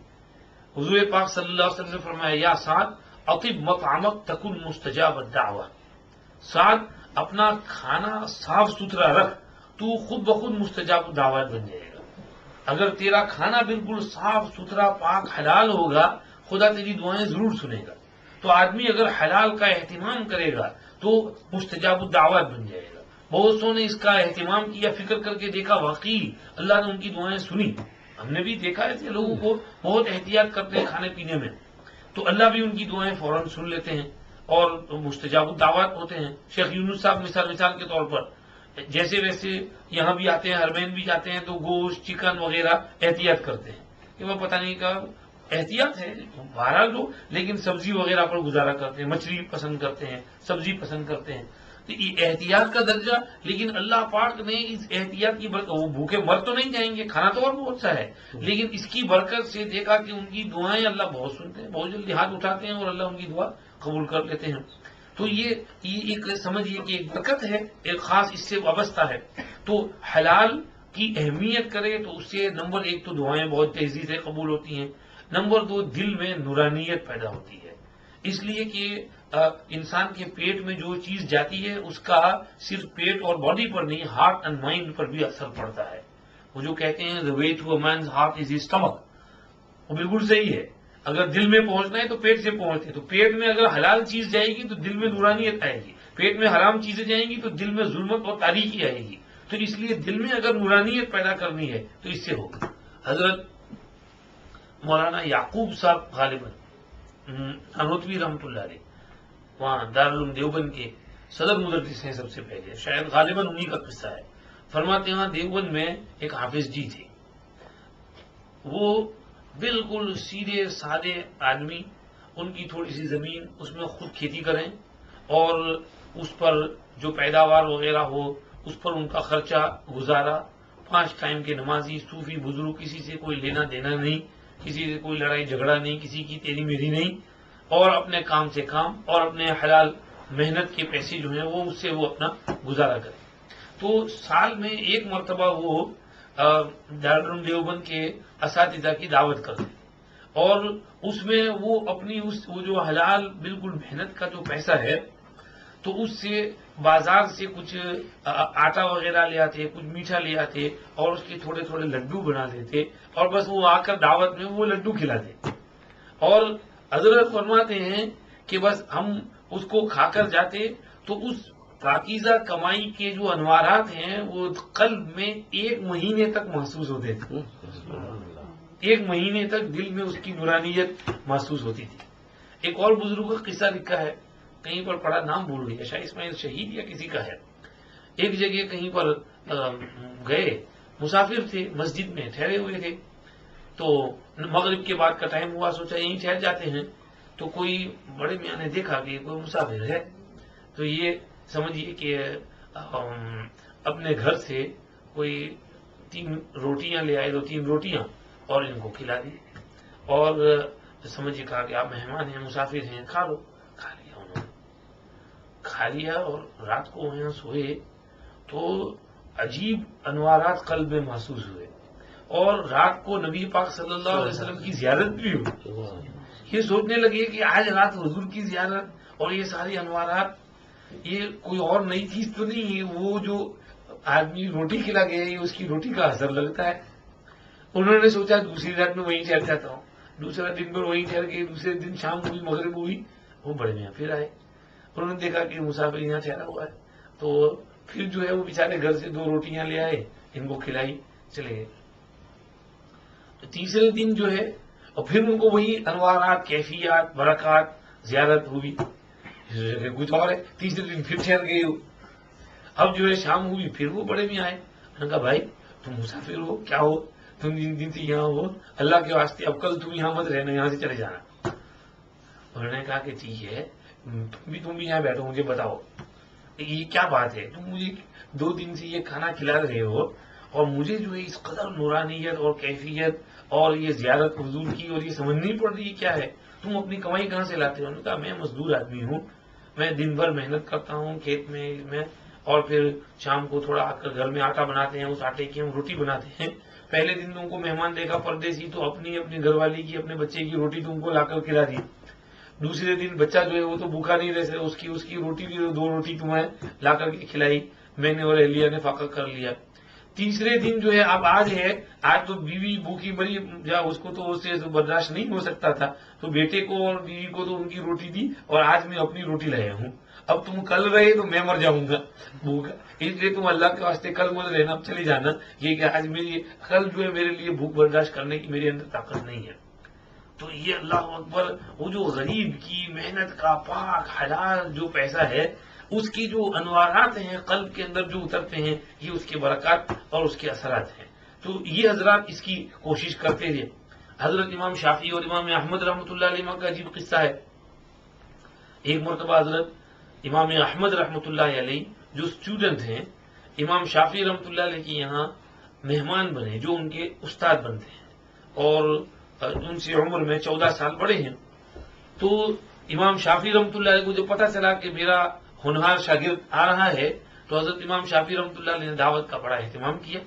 حضور پاک صلی اللہ علیہ وسلم نے فرمایا یا سعد اطب مطعمک تکن مستجاب الدعوات. سعد اپنا کھانا صاف ستھرا رکھ، تو خود بخود مستجاب الدعوات بن جائے گا. اگر تیرا کھانا بالکل صاف ستھرا پاک حلال ہوگا خدا تیری دعائیں ضرور سنے گا. تو آدمی اگر حلال کا اہتمام کرے گا تو مستجاب الدعوات بن جائے گا. بہت سو نے اس کا اہتمام کیا، فکر کر کے دیکھا واقعی اللہ نے ان کی دعائیں سنی. ہم نے بھی دیکھا ایسے لوگوں کو بہت احتیاط کرتے ہیں کھانے پینے میں، تو اللہ بھی ان کی دعائیں فوراً سن لیتے ہیں اور مستجاب الدعوات ہوتے ہیں. شیخ یونس صاحب مثال کے طور پر جیسے ویسے یہاں بھی آتے ہیں، حرمین بھی جاتے ہیں تو گوشت چکن وغیرہ احتیاط کرتے ہیں کہ وہ پتہ نہیں کہا احتیاط ہے بہرحال لوگ، لیکن سبزی وغیرہ پر گزارا کرتے ہیں، مچھلی پسند کرتے ہیں، سبزی پسند کرتے ہیں. تو یہ احتیاط کا درجہ، لیکن اللہ پاک نے اس احتیاط کی برکت، وہ بھوکے مر تو نہیں جائیں گے، کھانا تو اور بہت سا ہے، لیکن اس کی برکت سے دیکھا کہ ان کی دعائیں اللہ بہت سنتے ہیں، بہت جلدی ہاتھ اٹھاتے ہیں اور اللہ ان کی دعا قبول کر لیتے ہیں. تو یہ ایک سمجھیے کہ ایک برکت ہے، ایک خاص اس سے وابستہ ہے. تو حلال کی اہمیت کرے تو اس سے نمبر ایک تو دعائیں بہت تیزی سے قبول ہوتی ہیں، نمبر دو دل میں نورانیت پیدا ہوتی ہے، اس لیے کہ انسان کے پیٹ میں جو چیز جاتی ہے اس کا صرف پیٹ اور باڈی پر نہیں، ہارٹ اینڈ مائنڈ پر بھی اثر پڑتا ہے. وہ جو کہتے ہیں the way to a man's heart is his stomach، وہ بالکل صحیح ہے. اگر دل میں پہنچنا ہے تو پیٹ سے پہنچتے، تو پیٹ میں اگر حلال چیز جائے گی تو دل میں نورانیت آئے گی، پیٹ میں حرام چیزیں جائیں گی تو دل میں ظلمت اور تاریکی آئے گی. تو اس لیے دل میں اگر نورانیت پیدا کرنی ہے تو اس سے ہوگی. حضرت مولانا یعقوب صاحب غالباً انوتوی رحمۃ اللہ علیہ، وہاں دارالعلوم دیوبند کے صدر مدرس ہیں سب سے پہلے، شاید غالباً انہی کا قصہ ہے. فرماتے ہیں وہاں دیوبند میں ایک حافظ جی تھے، وہ بالکل سیدھے سادے آدمی، ان کی تھوڑی سی زمین، اس میں خود کھیتی کریں اور اس پر جو پیداوار وغیرہ ہو اس پر ان کا خرچہ گزارا. 5 ٹائم کے نمازی صوفی بزرگ، کسی سے کوئی لینا دینا نہیں، کسی سے کوئی لڑائی جھگڑا نہیں، کسی کی تیری میری نہیں، اور اپنے کام سے کام اور اپنے حلال محنت کے پیسے جو ہیں وہ اس سے وہ اپنا گزارا کریں. تو سال میں ایک مرتبہ وہ دارالعلوم دیوبند کے اساتذہ کی دعوت کرتے اور اس میں وہ اپنی وہ جو حلال بالکل محنت کا جو پیسہ ہے تو اس سے بازار سے کچھ آٹا وغیرہ لے آتے، کچھ میٹھا لے آتے اور اس کے تھوڑے تھوڑے لڈو بنا دیتے اور بس وہ آ کر دعوت میں وہ لڈو کھلاتے. اور حضرت فرماتے ہیں کہ بس ہم اس کو کھا کر جاتے تو اس پاکیزہ کمائی کے جو انوارات ہیں وہ قلب میں 1 مہینے تک محسوس ہوتے تھے. 1 مہینے تک دل میں اس کی نورانیت محسوس ہوتی تھی. ایک اور بزرگ کا قصہ لکھا ہے، کہیں پر پڑھا، نام بھول گیا، شاید اسماعیل شہید یا کسی کا ہے. ایک جگہ کہیں پر گئے، مسافر تھے، مسجد میں ٹھہرے ہوئے تھے، تو مغرب کے بعد کا ٹائم ہوا، سوچا یہیں ٹھہر جاتے ہیں. تو کوئی بڑے میاں نے دیکھا کہ کوئی مسافر ہے، تو یہ سمجھیے کہ اپنے گھر سے کوئی 3 روٹیاں لے آئے، 2-3 روٹیاں اور ان کو کھلا دی اور سمجھیے کہا کہ آپ مہمان ہیں، مسافر ہیں، کھا لو. کھا لیا انہوں نے، کھا لیا اور رات کو یہاں سوئے تو عجیب انوارات قلب میں محسوس ہوئے اور رات کو نبی پاک صلی اللہ علیہ وسلم کی زیارت بھی ہوئی. یہ سوچنے لگے کہ آج رات حضور کی زیارت اور یہ ساری انوارات، یہ کوئی اور نئی چیز تو نہیں ہے، وہ جو آدمی روٹی کھلا گیا یہ اس کی روٹی کا اثر لگتا ہے. انہوں نے سوچا دوسری رات میں وہیں ٹھہر جاتا ہوں. دوسرا دن پر وہیں ٹھہر گئے، دوسرے دن شام ہوئی، مغرب ہوئی، وہ بڑے میاں پھر آئے. انہوں نے دیکھا کہ مسافر یہاں ٹھہرا ہوا ہے، تو پھر جو ہے وہ بیچارے گھر سے 2 روٹیاں لے آئے، ان کو کھلائی، چلے گئے. تو تیسرے دن جو ہے اور پھر ان کو وہی انوارات، کیفیات، برکات، زیارت ہوئی، کچھ اور ہے. تیسرے دن پھر ٹھہر گئے ہو. اب جو ہے شام ہوئی، پھر وہ بڑے میاں آئے. انہوں نے کہا بھائی تم مسافر ہو، کیا ہو، تم جن دن سے یہاں ہو اللہ کے واسطے اب کل تم یہاں مت رہنا، یہاں سے چلے جانا. انہوں نے کہا کہ ٹھیک ہے، تم بھی یہاں بیٹھو، مجھے بتاؤ یہ کیا بات ہے، تم مجھے 2 دن سے یہ کھانا کھلا رہے ہو اور مجھے جو ہے اس قدر نورانیت اور کیفیت اور یہ زیارت حضور کی اور یہ سمجھ نہیں پڑ رہی کیا ہے، تم اپنی کمائی کہاں سے لاتے ہو؟ انہوں نے کہا میں مزدور آدمی ہوں، میں دن بھر محنت کرتا ہوں کھیت میں اور پھر شام کو تھوڑا آ کر گھر میں آٹا بناتے ہیں، اس آٹے کی ہم روٹی بناتے ہیں. پہلے دن تم کو مہمان دیکھا پردیسی تو اپنی گھر والی کی، اپنے بچے کی روٹی تم کو لا کر کھلا دی. دوسرے دن بچہ جو ہے وہ تو بھوکا نہیں رہ سکتا، اس کی روٹی بھی 2 روٹی تمہیں لا کر کے کھلائی، میں نے اور اہلیہ نے فاقہ کر لیا. تیسرے دن جو ہے اب آج تو بیوی بھوکی مری، اس کو تو اس سے برداشت نہیں ہو سکتا تھا، تو بیٹے کو اور بیوی کو تو ان کی روٹی دی اور آج میں اپنی روٹی لایا ہوں. اب تم کل رہے تو میں مر جاؤں گا بھوکا، اس لیے تم اللہ کے واسطے کل مت رہنا، اب چلے جانا. یہ کہ آج میری کل جو ہے میرے لیے بھوک برداشت کرنے کی میرے اندر طاقت نہیں ہے. تو یہ اللہ اکبر، وہ جو غریب کی محنت کا پاک حلال جو پیسہ ہے اس کی جو انوارات ہیں قلب کے اندر جو اترتے ہیں، یہ اس کے برکات اور اس کے اثرات ہیں. تو یہ حضرات اس کی کوشش کرتے تھے. حضرت امام شافعی اور امام احمد رحمۃ اللہ علیہ کا عجیب قصہ ہے. ایک مرتبہ حضرت امام احمد رحمۃ اللہ علیہ جو اسٹوڈنٹ ہیں امام شافعی رحمۃ اللہ علیہ کے یہاں مہمان بنے، جو ان کے استاد بنتے ہیں اور ان سے عمر میں 14 سال بڑے ہیں، تو امام شافعی رحمۃ اللہ علیہ کو جب پتا چلا کہ میرا ہونہار شاگرد آ رہا ہے تو حضرت امام شافعی رحمۃ اللہ علیہ نے دعوت کا بڑا اہتمام کیا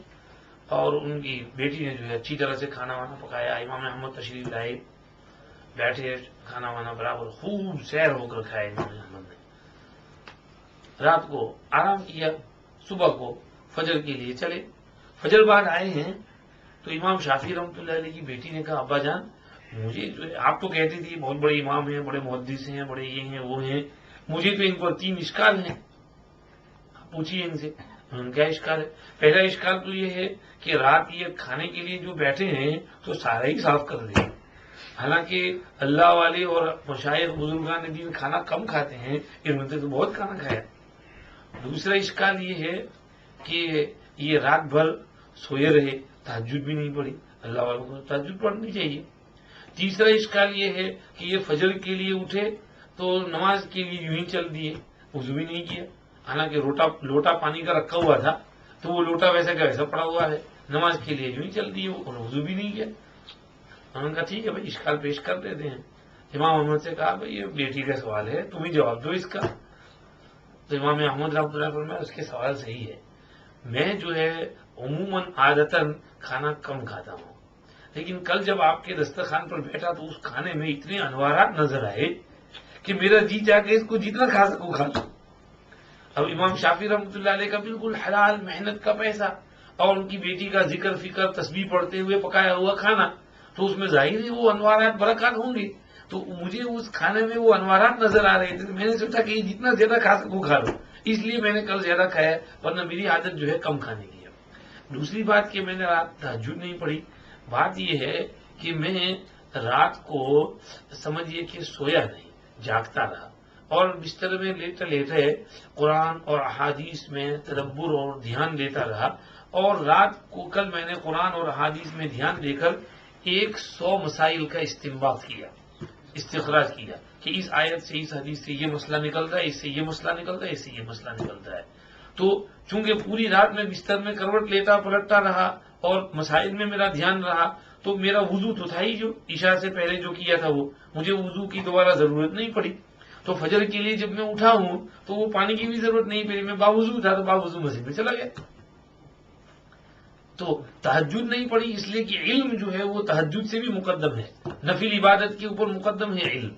اور ان کی بیٹی نے جو ہے اچھی طرح سے کھانا وانا پکایا، امام احمد تشریف لائے، بیٹھے، کھانا وانا برابر خوب سیر ہو کر کھایا امام احمد نے، رات کو آرام کیا، صبح کو فجر کے لیے چلے، فجر بعد آئے ہیں تو امام شافعی رحمۃ اللہ علیہ کی بیٹی نے کہا ابا جان مجھے جو ہے آپ تو کہتے تھے بہت بڑے امام ہیں، بڑے محدث ہیں، بڑے یہ ہیں وہ ہیں، مجھے تو ان پر 3 اشکال ہیں، پوچھیے ان سے ان کا اشکال ہے۔ پہلا اشکال تو یہ ہے کہ رات یہ کھانے کے لیے جو بیٹھے ہیں تو سارا ہی صاف کر دیں، حالانکہ اللہ والے اور مشائخ بزرگان دین کھانا کم کھاتے ہیں، انہوں نے تو بہت کھانا کھایا۔ دوسرا اشکال یہ ہے کہ یہ رات بھر سوئے رہے، تہجد بھی نہیں پڑھی، اللہ والوں کو تہجد پڑھنی چاہیے۔ تیسرا اشکال یہ ہے کہ یہ فجر کے لیے اٹھے تو نماز کے لیے یوں ہی چل دیے، وضو بھی نہیں کیا، حالانکہ لوٹا پانی کا رکھا ہوا تھا تو وہ لوٹا ویسا کا ویسا پڑا ہوا ہے، نماز کے لیے یوں ہی چل دیے اور وضو بھی نہیں کیا۔ انہوں نے کہا ٹھیک ہے بھائی اشکال پیش کر دیتے ہیں۔ امام احمد سے کہا بھائی یہ بیٹی کا سوال ہے، تم ہی جواب دو اس کا۔ تو امام احمد رحمۃ اللہ فرمایا اس کے سوال صحیح ہے، میں جو ہے عموماً عادتاً کھانا کم کھاتا ہوں، لیکن کل جب آپ کے دسترخوان پر بیٹھا تو اس کھانے میں اتنے انوارات نظر آئے کہ میرا جی چاہ کے اس کو جتنا کھا سکوں کھا لوں۔ اب امام شافعی رحمۃ اللہ علیہ کا بالکل حلال محنت کا پیسہ اور ان کی بیٹی کا ذکر فکر تسبیح پڑھتے ہوئے پکایا ہوا کھانا، تو اس میں ظاہر ہے وہ انوارات برکات ہوں گے، تو مجھے اس کھانے میں وہ انوارات نظر آ رہے تھے، میں نے سوچا کہ یہ جتنا زیادہ کھا سکوں کھا لوں، اس لیے میں نے کل زیادہ کھایا، ورنہ میری عادت جو ہے کم کھانے کی ہے۔ دوسری بات کہ میں نے رات تہجد نہیں پڑھی، بات یہ ہے کہ میں رات کو سمجھیے کہ سویا نہیں، جاگتا رہا اور بستر میں لیٹے لیٹے قرآن اور احادیث میں تدبر اور دھیان دیتا رہا، اور رات کو کل میں نے قرآن اور احادیث میں دھیان دے کر 100 مسائل کا استنباط کیا، استخراج کیا کہ اس آیت سے اس حدیث سے یہ مسئلہ نکلتا ہے، اس سے یہ مسئلہ نکلتا ہے، اس سے یہ مسئلہ نکلتا ہے۔ تو چونکہ پوری رات میں بستر میں کروٹ لیتا پلٹتا رہا اور مسائل میں میرا دھیان رہا، تو میرا وضو تو تھا ہی، جو عشاء سے پہلے جو کیا تھا وہ مجھے وضو کی دوبارہ ضرورت نہیں پڑی، تو فجر کے لیے جب میں اٹھا ہوں تو وہ پانی کی بھی ضرورت نہیں پڑی، میں باوضو تھا تو باوضو مسجد میں چلا گیا۔ تو تہجد نہیں پڑی اس لیے کہ علم جو ہے وہ تہجد سے بھی مقدم ہے، نفل عبادت کے اوپر مقدم ہے علم،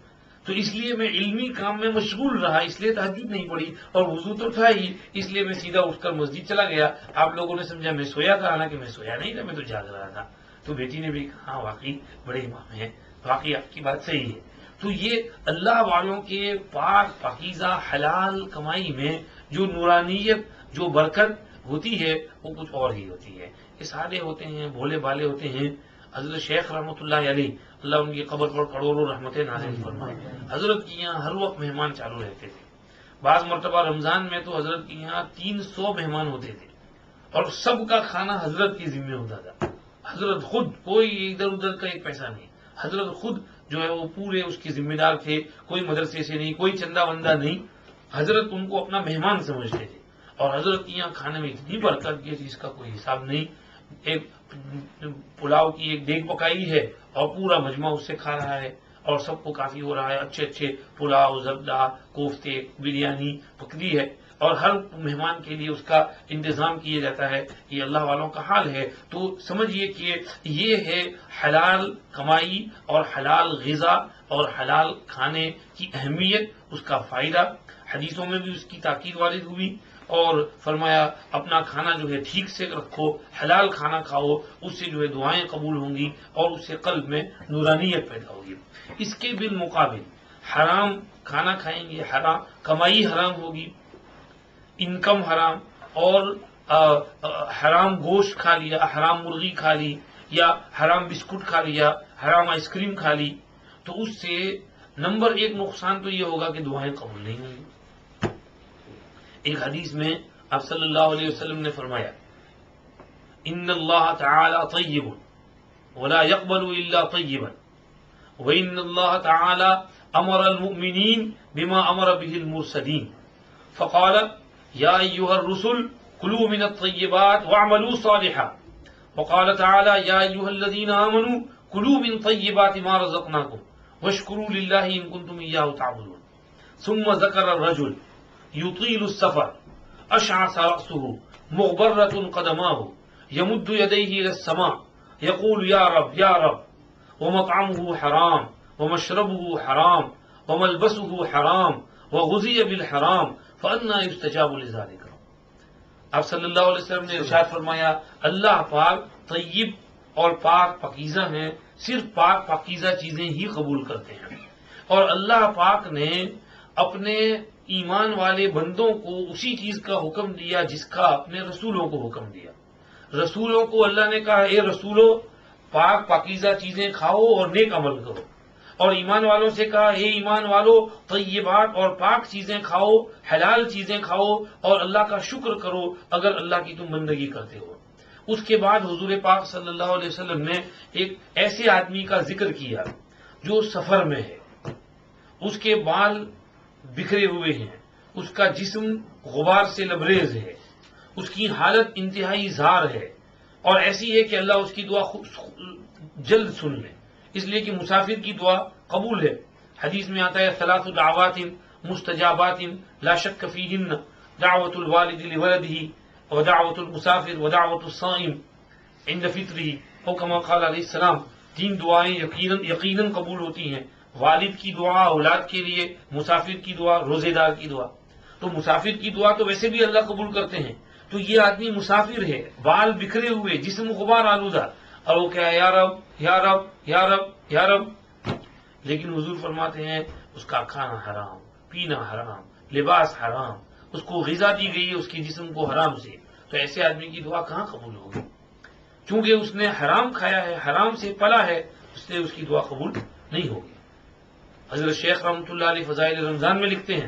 تو اس لیے میں علمی کام میں مشغول رہا، اس لیے تہجد نہیں پڑی، اور وضو تو تھا ہی، اس لیے میں سیدھا اٹھ کر مسجد چلا گیا۔ آپ لوگوں نے سمجھا میں سویا تھا، حالانکہ میں سویا نہیں تھا، میں تو جاگ رہا تھا۔ تو بیٹی نے بھی کہا ہاں واقعی بڑے امام ہیں، واقعی آپ کی بات صحیح ہے۔ تو یہ اللہ والوں کے پاک پاکیزہ حلال کمائی میں جو نورانیت، جو برکت ہوتی ہے وہ کچھ اور ہی ہوتی ہے۔ یہ سادے ہوتے ہیں، بھولے بالے ہوتے ہیں۔ حضرت شیخ رحمۃ اللہ علیہ، اللہ ان کی قبر پر کروڑوں رحمتیں نازل فرمائے، حضرت کے یہاں ہر وقت مہمان چالو رہتے تھے۔ بعض مرتبہ رمضان میں تو حضرت کے یہاں 300 مہمان ہوتے تھے اور سب کا کھانا حضرت کے ذمہ ہوتا تھا، حضرت خود، کوئی ادھر ادھر کا ایک پیسہ نہیں، حضرت خود جو ہے وہ پورے اس کے ذمہ دار تھے، کوئی مدرسے سے نہیں، کوئی چندہ وندہ نہیں، حضرت ان کو اپنا مہمان سمجھتے تھے، اور حضرت کے یہاں کھانے میں اتنی برکت کی جس کا کوئی حساب نہیں۔ ایک پلاؤ کی ایک دیگ پکائی ہے اور پورا مجمع اس سے کھا رہا ہے اور سب کو کافی ہو رہا ہے، اچھے اچھے پلاؤ، زردہ، کوفتے، بریانی پکڑی ہے اور ہر مہمان کے لیے اس کا انتظام کیا جاتا ہے۔ یہ اللہ والوں کا حال ہے۔ تو سمجھیے کہ یہ ہے حلال کمائی اور حلال غذا اور حلال کھانے کی اہمیت، اس کا فائدہ۔ حدیثوں میں بھی اس کی تاکید وارد ہوئی اور فرمایا اپنا کھانا جو ہے ٹھیک سے رکھو، حلال کھانا کھاؤ، اس سے جو ہے دعائیں قبول ہوں گی اور اس سے قلب میں نورانیت پیدا ہوگی۔ اس کے بالمقابل حرام کھانا کھائیں گے، حرام کمائی حرام ہوگی، انکم حرام، اور حرام گوشت کھا لیا، حرام مرغی کھا لی، یا حرام بسکٹ کھا لیا، حرام آئس کریم کھا لی، تو اس سے نمبر 1 نقصان تو یہ ہوگا کہ دعائیں قبول نہیں ہوں گی۔ ایک حدیث میں آپ صلی اللہ علیہ وسلم نے فرمایا ان اللہ تعالی طیب ولا يقبل الا طیبا وان اللہ تعالی امر المؤمنین بما امر به المرسلین فقال یا ایھا الرسل کلوا من الطیبات واعملوا صالحا وقال تعالی یا ایھا الذین آمنوا کلوا من طیبات ما رزقناکم واشکروا للہ ان کنتم ایاہ تعبدون ثم ذکر الرجل یطیل السفر اشعث رأسه مغبرة قدماه يمد يديه إلى السماء يقول يا رب يا رب ومطعمه حرام ومشربه حرام وملبسه حرام وغذي بالحرام فأنا يستجاب لذلك. آپ صلی اللہ علیہ وسلم نے ارشاد فرمایا اللہ پاک طیب اور پاک پاکیزہ ہیں، صرف پاک پاکیزہ چیزیں ہی قبول کرتے ہیں، اور اللہ پاک نے اپنے ایمان والے بندوں کو اسی چیز کا حکم دیا جس کا اپنے رسولوں کو حکم دیا. رسولوں کو اللہ نے کہا اے رسولو پاک پاکیزہ چیزیں کھاؤ اور نیک عمل کرو، اور ایمان والوں سے کہا اے ایمان والو طیبات اور پاک چیزیں کھاؤ، حلال چیزیں کھاؤ اور اللہ کا شکر کرو اگر اللہ کی تم بندگی کرتے ہو. اس کے بعد حضور پاک صلی اللہ علیہ وسلم نے ایک ایسے آدمی کا ذکر کیا جو سفر میں ہے، اس کے بال بکھرے ہوئے ہیں، اس کا جسم غبار سے لبریز ہے، اس کی حالت انتہائی زار ہے، اور ایسی ہے کہ اللہ اس کی دعا جلد سن لے، اس لیے کہ مسافر کی دعا قبول ہے. حدیث میں آتا ہے ثلاث دعوات مستجابات لا شک فیہن دعوت الوالد لولدہ ودعوت المسافر ودعوت الصائم عند فطرہ او کما قال علیہ السلام. تین دعائیں یقیناً قبول ہوتی ہیں، والد کی دعا اولاد کے لیے، مسافر کی دعا روزے دار کی دعا. تو مسافر کی دعا تو ویسے بھی اللہ قبول کرتے ہیں، تو یہ آدمی مسافر ہے، بال بکھرے ہوئے، جسم غبار آلودہ، اور وہ کہا یا رب یا رب یا رب یا رب. لیکن حضور فرماتے ہیں اس کا کھانا حرام، پینا حرام، لباس حرام، اس کو غذا دی گئی ہے اس کے جسم کو حرام سے، تو ایسے آدمی کی دعا کہاں قبول ہوگی؟ چونکہ اس نے حرام کھایا ہے، حرام سے پلا ہے، اس لیے اس کی دعا قبول نہیں ہوگی. حضرت شیخ رحمۃ اللہ علیہ فضائل رمضان میں لکھتے ہیں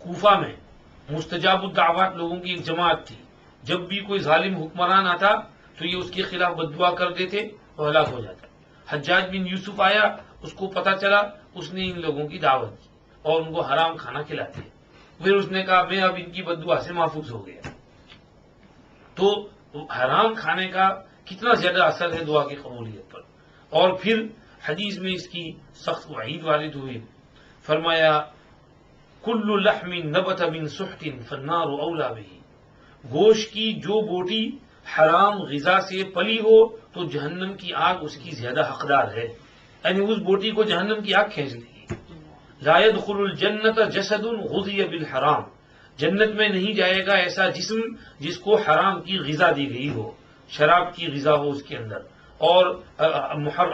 کوفہ میں مستجاب الدعوات لوگوں کی ایک جماعت تھی، جب بھی کوئی ظالم حکمران آتا تو یہ اس کے خلاف بددعا کر دیتے اور ہلاک ہو جاتا. حجاج بن یوسف آیا، اس کو پتا چلا، اس نے ان لوگوں کی دعوت کی اور ان کو حرام کھانا کھلاتے، پھر اس نے کہا میں اب ان کی بددعا سے محفوظ ہو گیا. تو حرام کھانے کا کتنا زیادہ اثر ہے دعا کی قبولیت پر. اور پھر حدیث میں اس کی سخت وعید وارد ہوئی، فرمایا کل لحم نبت من سحت فالنار اولا به. گوشت کی جو بوٹی حرام غذا سے پلی ہو تو جہنم کی آگ اس کی زیادہ حقدار ہے، یعنی اس بوٹی کو جہنم کی آگ کھینچ لے گی. لا يدخل الجنت جسد غذی بالحرام. جنت میں نہیں جائے گا ایسا جسم جس کو حرام کی غذا دی گئی ہو، شراب کی غذا ہو اس کے اندر، اور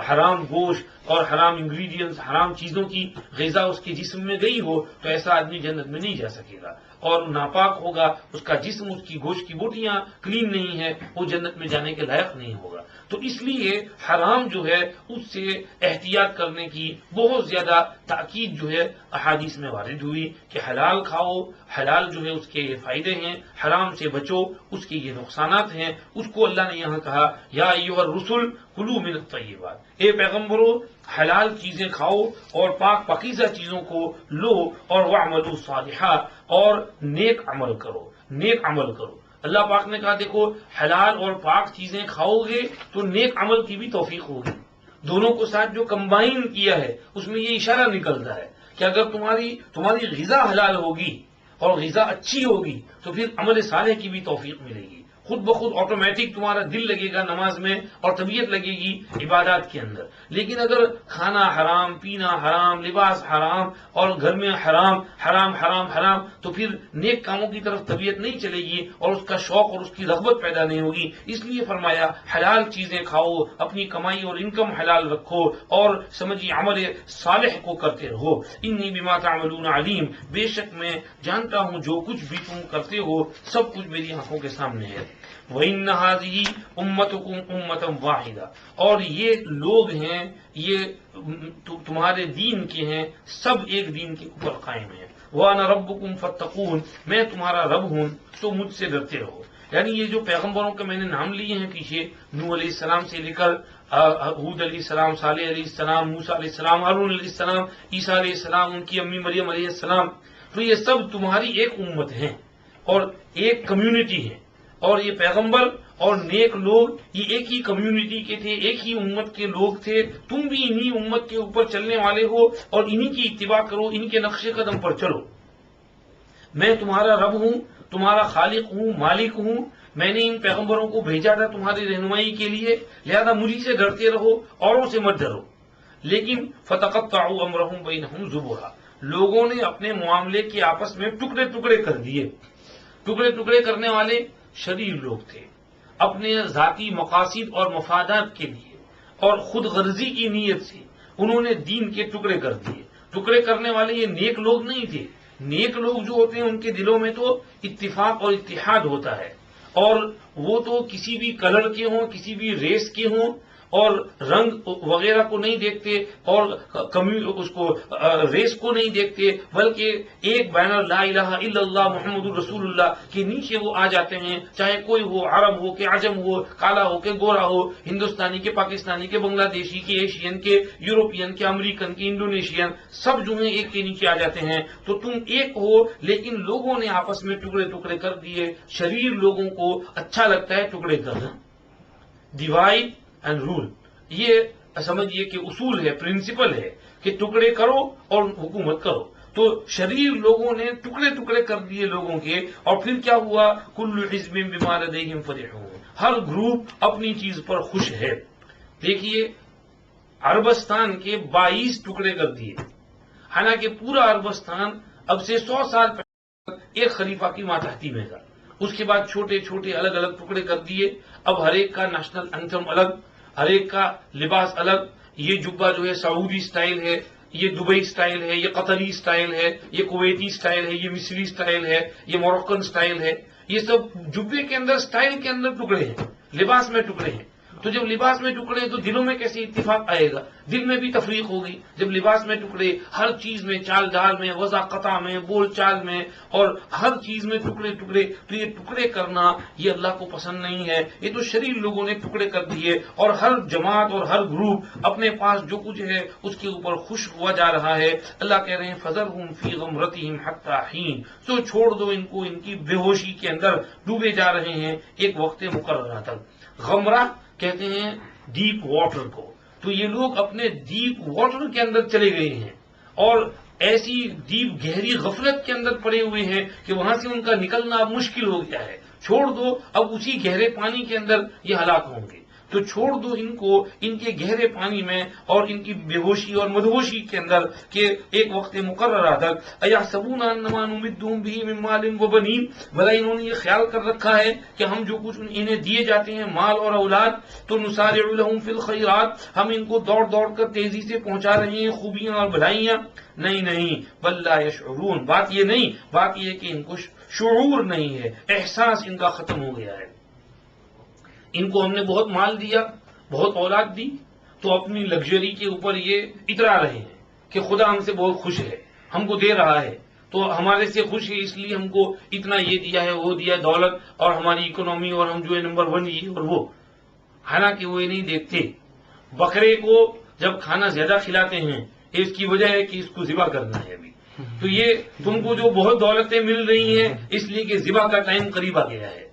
حرام گوشت اور حرام انگریڈینٹس، حرام چیزوں کی غذا اس کے جسم میں گئی ہو تو ایسا آدمی جنت میں نہیں جا سکے گا، اور ناپاک ہوگا اس کا جسم، اس کی گوشت کی بوٹیاں کلین نہیں ہے، وہ جنت میں جانے کے لائق نہیں ہوگا. تو اس لیے حرام جو ہے اس سے احتیاط کرنے کی بہت زیادہ تاکید جو ہے احادیث میں وارد ہوئی کہ حلال کھاؤ، حلال جو ہے اس کے یہ فائدے ہیں، حرام سے بچو اس کے یہ نقصانات ہیں. اس کو اللہ نے یہاں کہا یا ایھا الرسل کلوا من الطیبات، اے پیغمبرو حلال چیزیں کھاؤ اور پاک پاکیزہ چیزوں کو لو، اور واعملوا صالحا اور نیک عمل کرو، نیک عمل کرو. اللہ پاک نے کہا دیکھو حلال اور پاک چیزیں کھاؤ گے تو نیک عمل کی بھی توفیق ہوگی. دونوں کو ساتھ جو کمبائن کیا ہے اس میں یہ اشارہ نکلتا ہے کہ اگر تمہاری غذا حلال ہوگی اور غذا اچھی ہوگی تو پھر عمل صالح کی بھی توفیق ملے گی. خود بخود آٹومیٹک تمہارا دل لگے گا نماز میں اور طبیعت لگے گی عبادات کے اندر. لیکن اگر کھانا حرام، پینا حرام، لباس حرام اور گھر میں حرام حرام حرام حرام تو پھر نیک کاموں کی طرف طبیعت نہیں چلے گی اور اس کا شوق اور اس کی رغبت پیدا نہیں ہوگی. اس لیے فرمایا حلال چیزیں کھاؤ، اپنی کمائی اور انکم حلال رکھو اور سمجھی عمل صالح کو کرتے رہو. انی بما تعملون علیم، بے شک میں جانتا ہوں جو کچھ بھی تم کرتے ہو سب کچھ میری آنکھوں کے سامنے ہے. وَإِنَّ هَذِهِ أُمَّتُكُمْ أُمَّةً وَاحِدَةً، اور یہ لوگ ہیں، یہ تمہارے دین کے ہیں، سب ایک دین کے اوپر قائم ہیں. وَأَنَا رَبُّكُمْ فَاتَّقُونِ، میں تمہارا رب ہوں تو مجھ سے ڈرتے رہو. یعنی یہ جو پیغمبروں کے میں نے نام لیے ہیں پیچھے، نوح علیہ السلام سے لے کر ہود علیہ السلام، صالح علیہ السلام، موسیٰ علیہ السلام، ہارون علیہ السلام، عیسیٰ علیہ السلام، ان کی امی مریم علیہ السلام، تو یہ سب تمہاری ایک امت ہیں اور ایک کمیونٹی ہے، اور یہ پیغمبر اور نیک لوگ یہ ایک ہی کمیونٹی کے تھے، ایک ہی امت کے لوگ تھے، تم بھی انہی امت کے اوپر چلنے والے ہو اور انہی کی اتباع کرو، ان کے نقش قدم پر چلو۔ میں تمہارا رب ہوں، تمہارا خالق ہوں، مالک ہوں، میں نے ان پیغمبروں کو بھیجا تھا تمہاری رہنمائی کے لیے، لہذا مجھے سے ڈرتے رہو، اوروں سے مت ڈرو۔ لیکن فتقطعوا امرهم بینہم زبرا، لوگوں نے اپنے معاملے کے آپس میں ٹکڑے ٹکڑے کر دیے۔ ٹکڑے ٹکڑے کرنے والے شریر لوگ تھے، اپنے ذاتی مقاصد اور مفادات کے لیے اور خود غرضی کی نیت سے انہوں نے دین کے ٹکڑے کر دیے۔ ٹکڑے کرنے والے یہ نیک لوگ نہیں تھے۔ نیک لوگ جو ہوتے ہیں ان کے دلوں میں تو اتفاق اور اتحاد ہوتا ہے، اور وہ تو کسی بھی کلر کے ہوں، کسی بھی ریس کے ہوں، اور رنگ وغیرہ کو نہیں دیکھتے اور اس کو ریس کو نہیں دیکھتے، بلکہ ایک بینر لا الہ الا اللہ محمد رسول اللہ کے نیچے وہ آ جاتے ہیں، چاہے کوئی ہو، عرب ہو کہ عجم ہو، کالا ہو کہ گورا ہو، ہندوستانی کے، پاکستانی کے، بنگلہ دیشی کے، ایشین کے، یوروپین کے، امریکن کے، انڈونیشین، سب جو ہیں ایک کے نیچے آ جاتے ہیں۔ تو تم ایک ہو، لیکن لوگوں نے آپس میں ٹکڑے ٹکڑے کر دیے۔ شریر لوگوں کو اچھا لگتا ہے ٹکڑے کرنا، ڈیوائڈ اینڈ رول، یہ سمجھیے کہ اصول ہے، پرنسپل ہے کہ ٹکڑے کرو اور حکومت کرو۔ تو شریر لوگوں نے ٹکڑے ٹکڑے کر دیے لوگوں کے، اور پھر کیا ہوا؟ کل حزب بما لدیہم فرحون، ہر گروپ اپنی چیز پر خوش ہے۔ دیکھیے عربستان کے 22 ٹکڑے کر دیے، حالانکہ پورا عربستان اب سے 100 سال پہلے ایک خلیفہ کی ماتحتی میں تھا، اس کے بعد چھوٹے چھوٹے الگ الگ ٹکڑے کر دیے۔ اب ہر ایک کا نیشنل اینتھم الگ، ہر ایک کا لباس الگ، یہ جبہ جو ہے سعودی سٹائل ہے، یہ دبئی سٹائل ہے، یہ قطری سٹائل ہے، یہ کویتی سٹائل ہے، یہ مصری سٹائل ہے، یہ موروکن سٹائل ہے۔ یہ سب جبے کے اندر، سٹائل کے اندر ٹکڑے ہیں، لباس میں ٹکڑے ہیں۔ تو جب لباس میں ٹکڑے ہیں تو دلوں میں کیسے اتفاق آئے گا؟ دل میں بھی تفریق ہوگی جب لباس میں ٹکڑے، ہر چیز میں، چال ڈال میں، وضع قطع میں، بول چال میں، اور ہر چیز میں ٹکڑے ٹکڑے۔ تو یہ ٹکڑے کرنا یہ اللہ کو پسند نہیں ہے، یہ تو شریر لوگوں نے ٹکڑے کر دیے، اور ہر جماعت اور ہر گروپ اپنے پاس جو کچھ ہے اس کے اوپر خوش ہوا جا رہا ہے۔ اللہ کہہ رہے ہیں فذرہم فی غمرتہم حتی حین، تو چھوڑ دو ان کو، ان کی بے ہوشی کے اندر ڈوبے جا رہے ہیں ایک وقت مقررہ تک۔ غمرہ کہتے ہیں ڈیپ واٹر کو، تو یہ لوگ اپنے ڈیپ واٹر کے اندر چلے گئے ہیں، اور ایسی ڈیپ گہری غفلت کے اندر پڑے ہوئے ہیں کہ وہاں سے ان کا نکلنا اب مشکل ہو گیا ہے۔ چھوڑ دو، اب اسی گہرے پانی کے اندر یہ ہلاک ہوں گے، تو چھوڑ دو ان کو ان کے گہرے پانی میں اور ان کی بے ہوشی اور مدہوشی کے اندر کہ ایک وقت مقررہ تک۔ ایحسبون انما نمدہم بہ من مال وبنین، بھلا انہوں نے یہ خیال کر رکھا ہے کہ ہم جو کچھ انہیں دیے جاتے ہیں مال اور اولاد، تو نسارع لہم فی الخیرات، ہم ان کو دوڑ دوڑ کر تیزی سے پہنچا رہے ہیں خوبیاں اور بھلائیاں؟ نہیں نہیں، بل لا یشعرون، بات یہ نہیں، بات یہ ہے کہ ان کو شعور نہیں ہے، احساس ان کا ختم ہو گیا ہے۔ ان کو ہم نے بہت مال دیا، بہت اولاد دی، تو اپنی لگژری کے اوپر یہ اترا رہے ہیں کہ خدا ہم سے بہت خوش ہے، ہم کو دے رہا ہے، تو ہمارے سے خوش ہے اس لیے ہم کو اتنا یہ دیا ہے، وہ دیا ہے، دولت اور ہماری اکنومی، اور ہم جو ہے نمبر 1 یہ اور وہ۔ حالانکہ وہ یہ نہیں دیکھتے بکرے کو جب کھانا زیادہ کھلاتے ہیں اس کی وجہ ہے کہ اس کو ذبح کرنا ہے ابھی، تو یہ تم کو جو بہت دولتیں مل رہی ہیں اس لیے کہ ذبح کا ٹائم قریب آ گیا ہے۔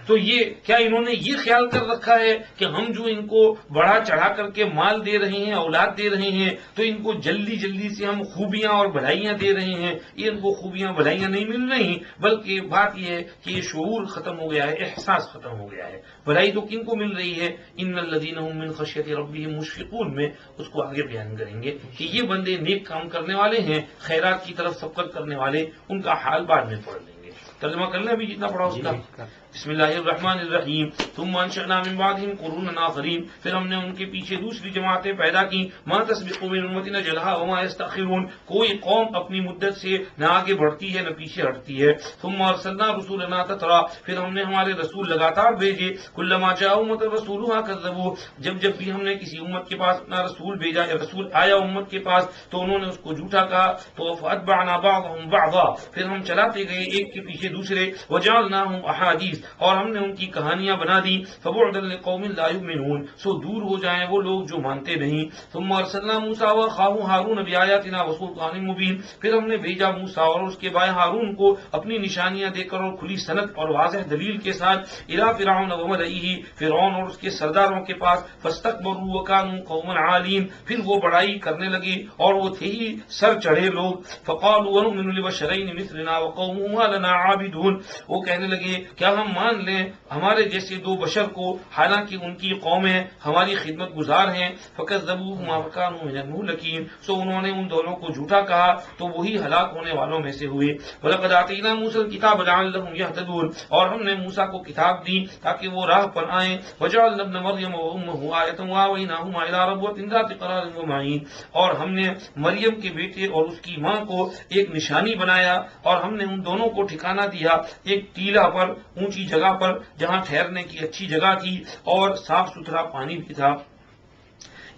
تو یہ کیا انہوں نے یہ خیال کر رکھا ہے کہ ہم جو ان کو بڑھا چڑھا کر کے مال دے رہے ہیں، اولاد دے رہے ہیں، تو ان کو جلدی جلدی سے ہم خوبیاں اور بھلائیاں دے رہے ہیں؟ یہ ان کو خوبیاں بھلائیاں نہیں مل رہی، بلکہ بات یہ ہے کہ یہ شعور ختم ہو گیا ہے، احساس ختم ہو گیا ہے۔ بھلائی تو کن کو مل رہی ہے؟ ان الذین هم من خشیۃ ربہم مشفقون میں اس کو آگے بیان کریں گے کہ یہ بندے نیک کام کرنے والے ہیں، خیرات کی طرف سبقت کرنے والے، ان کا حال بعد میں پڑھ لیں گے۔ ترجمہ کر لیں ابھی جتنا پڑھا اس کا۔ بسم اللہ الرحمن الرحیم ثم انشأنا من بعدهم قرونا آخرین، پھر ہم نے ان کے پیچھے دوسری جماعتیں پیدا کی۔ ما تسبق من امة اجلها وما يستأخرون، کوئی قوم اپنی مدت سے نہ آگے بڑھتی ہے نہ پیچھے ہٹتی ہے۔ ثم ارسلنا رسولنا تترا، پھر ہم نے ہمارے رسول لگاتار بھیجے۔ كلما جاء امة رسولها كذبوه، جب بھی ہم نے کسی امت کے پاس اپنا رسول بھیجا یا رسول آیا امت کے پاس تو انہوں نے اس کو جھوٹا کہا، تو فاتبعنا بعضهم بعضا، پھر ہم چلاتے گئے ایک کے پیچھے دوسرے۔ وجعلناهم احادیث، احادیث، اور ہم نے ان کی کہانیاں بنا دی. فبعدا لقوم لا یؤمنون، سو دور ہو جائیں وہ لوگ جو مانتے نہیں. ثم ارسلنا موسیٰ واخاہ ہارون بآیاتنا وسلطان مبین، پھر ہم نے بھیجا موسیٰ اور اس کے بھائی ہارون کو اپنی نشانیاں دے کر اور کھلی سند اور واضح دلیل کے ساتھ الی فرعون وملئہ، فرعون اور اس کے سرداروں کے پاس. فاستکبروا وکانوا قوما عالین، پھر وہ بڑائی کرنے لگے اور وہ تھے ہی سر چڑھے لوگ. فقالوا ونؤمن لبشرین مثلنا وقومهما لنا عابدون، وہ کہنے لگے کیا ہم مان لیں ہمارے جیسے دو بشر کو حالانکہ ان کی قومیں ہماری خدمت گزار ہیں. فکذبوهما وکانوا من المہلکین، سو انہوں نے ان دونوں کو جھوٹا کہا تو وہی ہلاک ہونے والوں میں سے ہوئے. وَلَقَدْ آتَيْنَا مُوسَى الْكِتَابَ لَعَلَّهُمْ يَهْتَدُونَ، اور ہم نے موسیٰ کو کتاب دی تاکہ وہ راہ پر آئیں. وَجَعَلْنَا ابْنَ مَرْيَمَ وَأُمَّهُ آیَةً وَآوَيْنَاهُمَا إِلَىٰ رَبْوَةٍ ذَاتِ قَرَارٍ وَمَعِينٍ، اور ہم نے مریم کے بیٹے اور اس کی ماں کو ایک نشانی بنایا اور ہم نے ان دونوں کو ٹھکانہ دیا ایک ٹیلا پر، اونچی جگہ پر جہاں ٹھہرنے کی اچھی جگہ تھی اور صاف ستھرا پانی بھی تھا.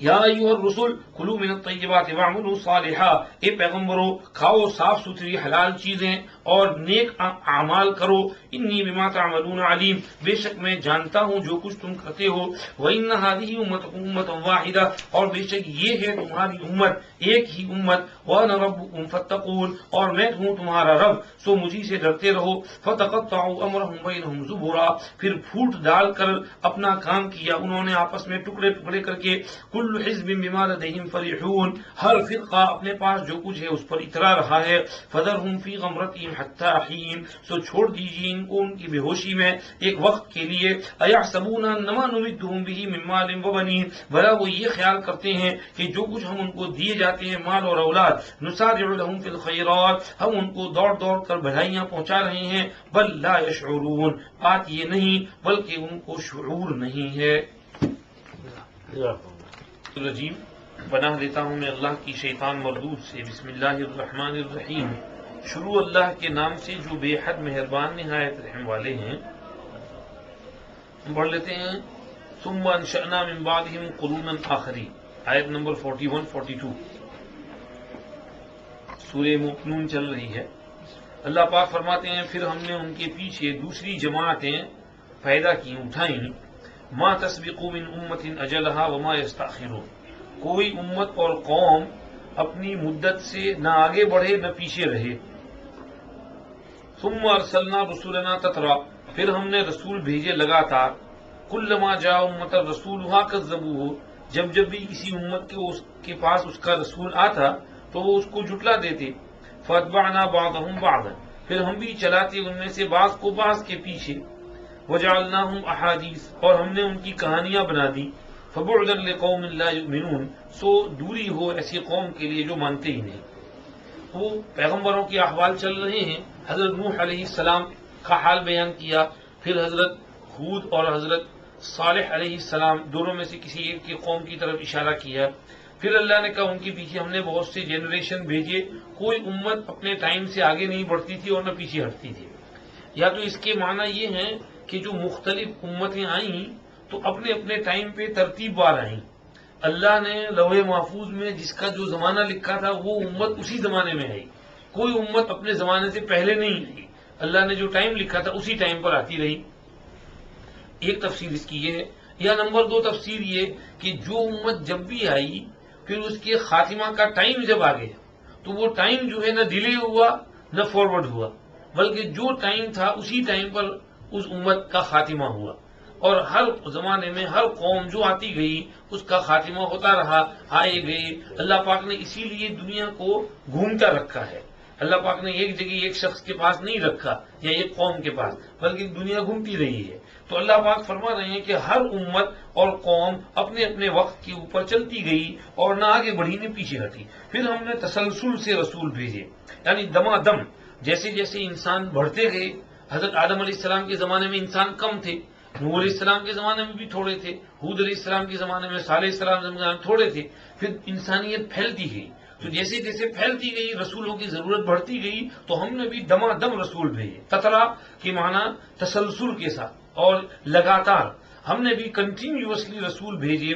یا ایھا الرسل کلوا من الطیبات واعملوا صالحا، اے پیغمبرو کھاؤ صاف ستھری حلال چیزیں اور نیک اعمال کرو. انی بما تعملون علیم، بے شک میں جانتا ہوں جو کچھ تم کرتے ہو. وان هذه امتکم امۃ واحدہ، اور بے شک یہ ہے تمہاری امت ایک ہی امت. وانا ربکم فاتقون، اور میں ہوں تمہارا رب سو مجھی سے ڈرتے رہو. فتقطعوا امرهم بینہم زبرا، پھر پھوٹ ڈال کر اپنا کام کیا انہوں نے آپس میں ٹکڑے ٹکڑے کر کے. کل حزب بما لدیہم فرحون، ہر فرقہ اپنے پاس جو کچھ ہے اس پر اترا رہا ہے. فذرہم فی غمرتہم حتی حین، سو چھوڑ دیجیے ان کو ان کی بے ہوشی میں ایک وقت کے لیے. ایحسبون انما نمدہم بہ من مال وبنین، بھلا وہ یہ خیال کرتے ہیں کہ جو کچھ ہم ان کو دیے جاتے ہیں مال اور اولاد، نسارع لہم فی الخیرات، ہم ان کو دوڑ دوڑ کر بھلائیاں پہنچا رہے ہیں. بل لا یشعرون، بات یہ نہیں بلکہ ان کو شعور نہیں ہے. الرجیم، پناہ لیتا ہوں میں اللہ کی شیطان مردود سے. بسم اللہ الرحمن الرحیم، شروع اللہ کے نام سے جو بے حد مہربان نہایت رحم والے ہیں. ہم پڑھ لیتے ہیں. ثم انشأنا من بعدہم قرونا آخرین، آیت نمبر 41-42 سورہ مومنون چل رہی ہے. اللہ پاک فرماتے ہیں پھر ہم نے ان کے پیچھے دوسری جماعتیں پیدا کی اٹھائیں. ما تسبق من امت اجلها وما یستأخرون، کوئی امت اور قوم اپنی مدت سے نہ آگے بڑھے نہ پیچھے رہے. ثم ارسلنا رسولنا تترا، پھر ہم نے رسول بھیجے لگاتار. کلما جاء امت رسولها کذبوہ، جب جب بھی کسی امت کے پاس اس کا رسول آتا تو وہ اس کو جھٹلا دیتے. فاتبعنا بعضهم بعضا، پھر ہم بھی چلاتے ان میں سے بعض کو بعض کے پیچھے. وجعلناہم احادیث، اور ہم نے ان کی کہانیاں بنا دی. فبعدا لقوم لا یؤمنون، سو دوری ہو ایسی قوم کے لیے جو مانتے ہی نہیں. وہ پیغمبروں کے احوال چل رہے ہیں. حضرت نوح علیہ السلام کا حال بیان کیا، پھر حضرت ہود اور حضرت صالح علیہ السلام دونوں میں سے کسی ایک کی قوم کی طرف اشارہ کیا. پھر اللہ نے کہا ان کے پیچھے ہم نے بہت سے جنریشن بھیجے. کوئی امت اپنے ٹائم سے آگے نہیں بڑھتی تھی اور نہ پیچھے ہٹتی تھی. یا تو اس کے معنی یہ ہیں کہ جو مختلف امتیں آئیں تو اپنے اپنے ٹائم پہ ترتیب وار آئیں. اللہ نے لوح محفوظ میں جس کا جو زمانہ لکھا تھا وہ امت اسی زمانے میں آئی. کوئی امت اپنے زمانے سے پہلے نہیں آئی. اللہ نے جو ٹائم لکھا تھا اسی ٹائم پر آتی رہی. ایک تفسیر اس کی یہ ہے. یا نمبر 2 تفسیر یہ کہ جو امت جب بھی آئی پھر اس کے خاتمہ کا ٹائم جب آ گیا تو وہ ٹائم جو ہے نہ ڈیلے ہوا نہ فارورڈ ہوا، بلکہ جو ٹائم تھا اسی ٹائم پر اس امت کا خاتمہ ہوا. اور ہر زمانے میں ہر قوم جو آتی گئی اس کا خاتمہ ہوتا رہا، آئے گئے. اللہ پاک نے اسی لیے دنیا کو گھومتا رکھا ہے. اللہ پاک نے ایک جگہ ایک شخص کے پاس نہیں رکھا یا ایک قوم کے پاس، بلکہ دنیا گھومتی رہی ہے. تو اللہ پاک فرما رہے ہیں کہ ہر امت اور قوم اپنے اپنے وقت کے اوپر چلتی گئی اور نہ آگے بڑھی نہ پیچھے ہٹی. پھر ہم نے تسلسل سے رسول بھیجے، یعنی دمادم جیسے جیسے انسان بڑھتے گئے. حضرت آدم علیہ السلام کے زمانے میں انسان کم تھے، نوح علیہ السلام کے زمانے میں بھی تھوڑے تھے، ہود علیہ السلام کے زمانے میں، صالح علیہ السلام کے زمانے میں تھوڑے تھے. پھر انسانیت پھیلتی گئی، تو جیسے جیسے پھیلتی گئی رسولوں کی ضرورت بڑھتی گئی تو ہم نے بھی دمادم رسول بھیجے. تترا کے معنی تسلسل کے ساتھ اور لگاتار. ہم نے بھی کنٹینیوسلی رسول بھیجے.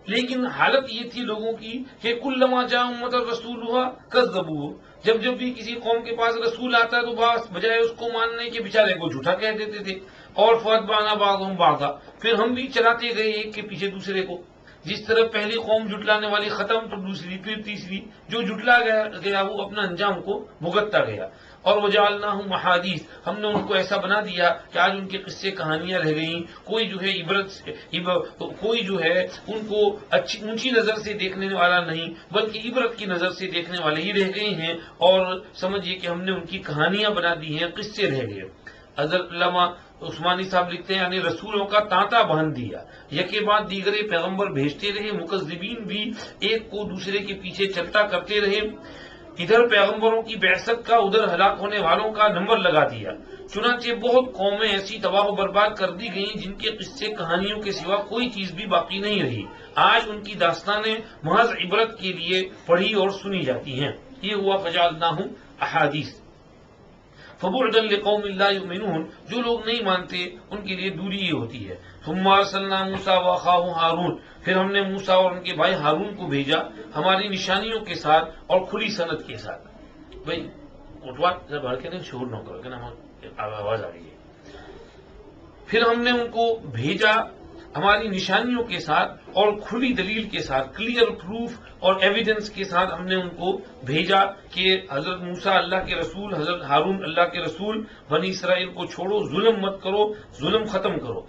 لیکن حالت یہ تھی لوگوں کی کہ کلما جاء امت رسولھا کذبوہ، جب جب بھی کسی قوم کے پاس رسول آتا ہے تو بجائے اس کو ماننے کے بیچارے کو جھوٹا کہہ دیتے تھے. اور فاتبعنا بعضهم بعضا، پھر ہم بھی چلاتے گئے ایک کے پیچھے دوسرے کو. جس طرح پہلی قوم جھٹلانے والی ختم تو دوسری پھر تیسری، جو جھٹلا گیا وہ اپنا انجام کو بھگتتا گیا. اور وجعلناہم احادیث، ہم نے ان کو ایسا بنا دیا کہ آج ان کے قصے کہانیاں رہ گئیں. کوئی جو ہے کوئی جو ہے ان کو اونچی نظر سے دیکھنے والا نہیں بلکہ عبرت کی نظر سے دیکھنے والے ہی رہ گئے ہیں. اور سمجھیے کہ ہم نے ان کی کہانیاں بنا دی ہیں، قصے رہ گئے. حضرت علامہ عثمانی صاحب لکھتے ہیں یعنی رسولوں کا تانتا باندھ دیا، یکے بعد دیگرے پیغمبر بھیجتے رہے، مکذبین بھی ایک کو دوسرے کے پیچھے چلتا کرتے رہے. ادھر پیغمبروں کی بعثت کا ادھر ہلاک ہونے والوں کا نمبر لگا دیا. چنانچہ بہت قومیں ایسی تباہ و برباد کر دی گئیں جن کے قصے کہانیوں کے سوا کوئی چیز بھی باقی نہیں رہی. آج ان کی داستانیں محض عبرت کے لیے پڑھی اور سنی جاتی ہیں. یہ ہوا فجعلناہم احادیث. فبعدا لقوم لا یؤمنون، جو لوگ نہیں مانتے ان کے لیے دوری یہ ہوتی ہے. ثم ارسلنا موسیٰ واخاہ ہارون، پھر ہم نے موسیٰ اور ان کے بھائی ہارون کو بھیجا ہماری نشانیوں کے ساتھ اور کھلی سند کے ساتھ. بھائی اٹھوا بھر کے نہیں، شور نہ کرو کہ نا آواز آ رہی ہے. پھر ہم نے ان کو بھیجا ہماری نشانیوں کے ساتھ اور کھلی دلیل کے ساتھ، کلیئر پروف اور ایویڈنس کے ساتھ ہم نے ان کو بھیجا کہ حضرت موسیٰ اللہ کے رسول، حضرت ہارون اللہ کے رسول، بنی اسرائیل کو چھوڑو، ظلم مت کرو، ظلم ختم کرو.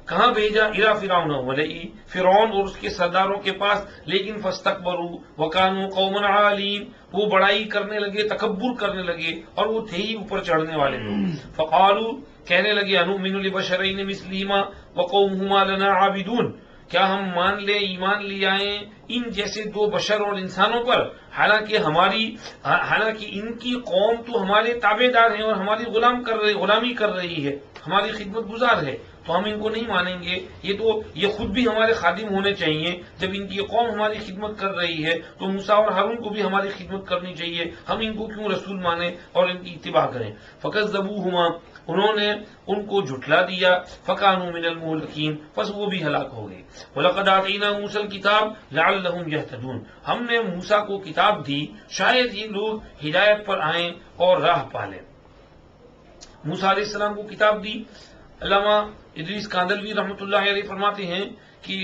کہاں بھیجا؟ الی فرعون وملئہ، فرعون اور اس کے سرداروں کے پاس. لیکن فاستکبروا وکانوا قوما عالین، وہ بڑائی کرنے لگے، تکبر کرنے لگے اور وہ تھے ہی اوپر چڑھنے والے لوگ. فقالوا، کہنے لگے، انؤمن لبشرین مثلیہما وقومہما لنا عابدون، کیا ہم مان لیں، ایمان لے آئیں ان جیسے دو بشر اور انسانوں پر، حالانکہ ان کی قوم تو ہمارے تابع دار ہیں اور ہماری غلامی کر رہی ہے، ہماری خدمت گزار ہے، تو ہم ان کو نہیں مانیں گے. یہ خود بھی ہمارے خادم ہونے چاہیے. جب ان کی قوم ہماری خدمت کر رہی ہے تو موسیٰ اور ہارون کو بھی ہماری خدمت کرنی چاہیے. ہم ان کو کیوں رسول مانیں اور ان کی اتباع کریں؟ فکذبوہما، انہوں نے ان کو جھٹلا دیا. فکانوا من المہلکین، پس وہ بھی ہلاک ہو گئے. وَلَقَدْ آتَيْنَا مُوسَى الْكِتَابَ لَعَلَّهُمْ يَهْتَدُونَ، ہم نے موسیٰ کو کتاب دی شاید یہ لوگ ہدایت پر آئیں اور راہ پالیں. موسیٰ علیہ السلام کو کتاب دی. علامہ ادریس کاندلوی رحمۃ اللہ علیہ فرماتے ہیں کہ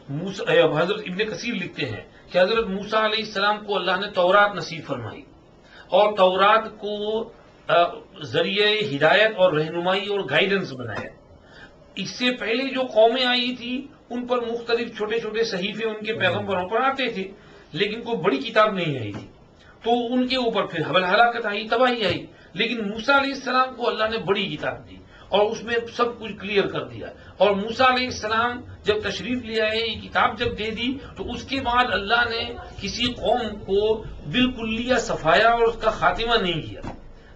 حضرت ابن کثیر لکھتے ہیں کہ حضرت موسیٰ علیہ السلام کو اللہ نے تورات نصیب فرمائی اور تورات کو ذریعہ ہدایت اور رہنمائی اور گائیڈنس بنایا. اس سے پہلے جو قومیں آئی تھی ان پر مختلف چھوٹے چھوٹے صحیفے ان کے پیغمبروں پر آتے تھے لیکن کوئی بڑی کتاب نہیں آئی تھی، تو ان کے اوپر پھر ہلاکت آئی، تباہی آئی. لیکن موسیٰ علیہ السلام کو اللہ نے بڑی کتاب دی اور اس میں سب کچھ کلیئر کر دیا. اور موسیٰ علیہ السلام جب تشریف لے آئے، یہ کتاب جب دے دی تو اس کے بعد اللہ نے کسی قوم کو بالکلیہ صفایا اور اس کا خاتمہ نہیں کیا.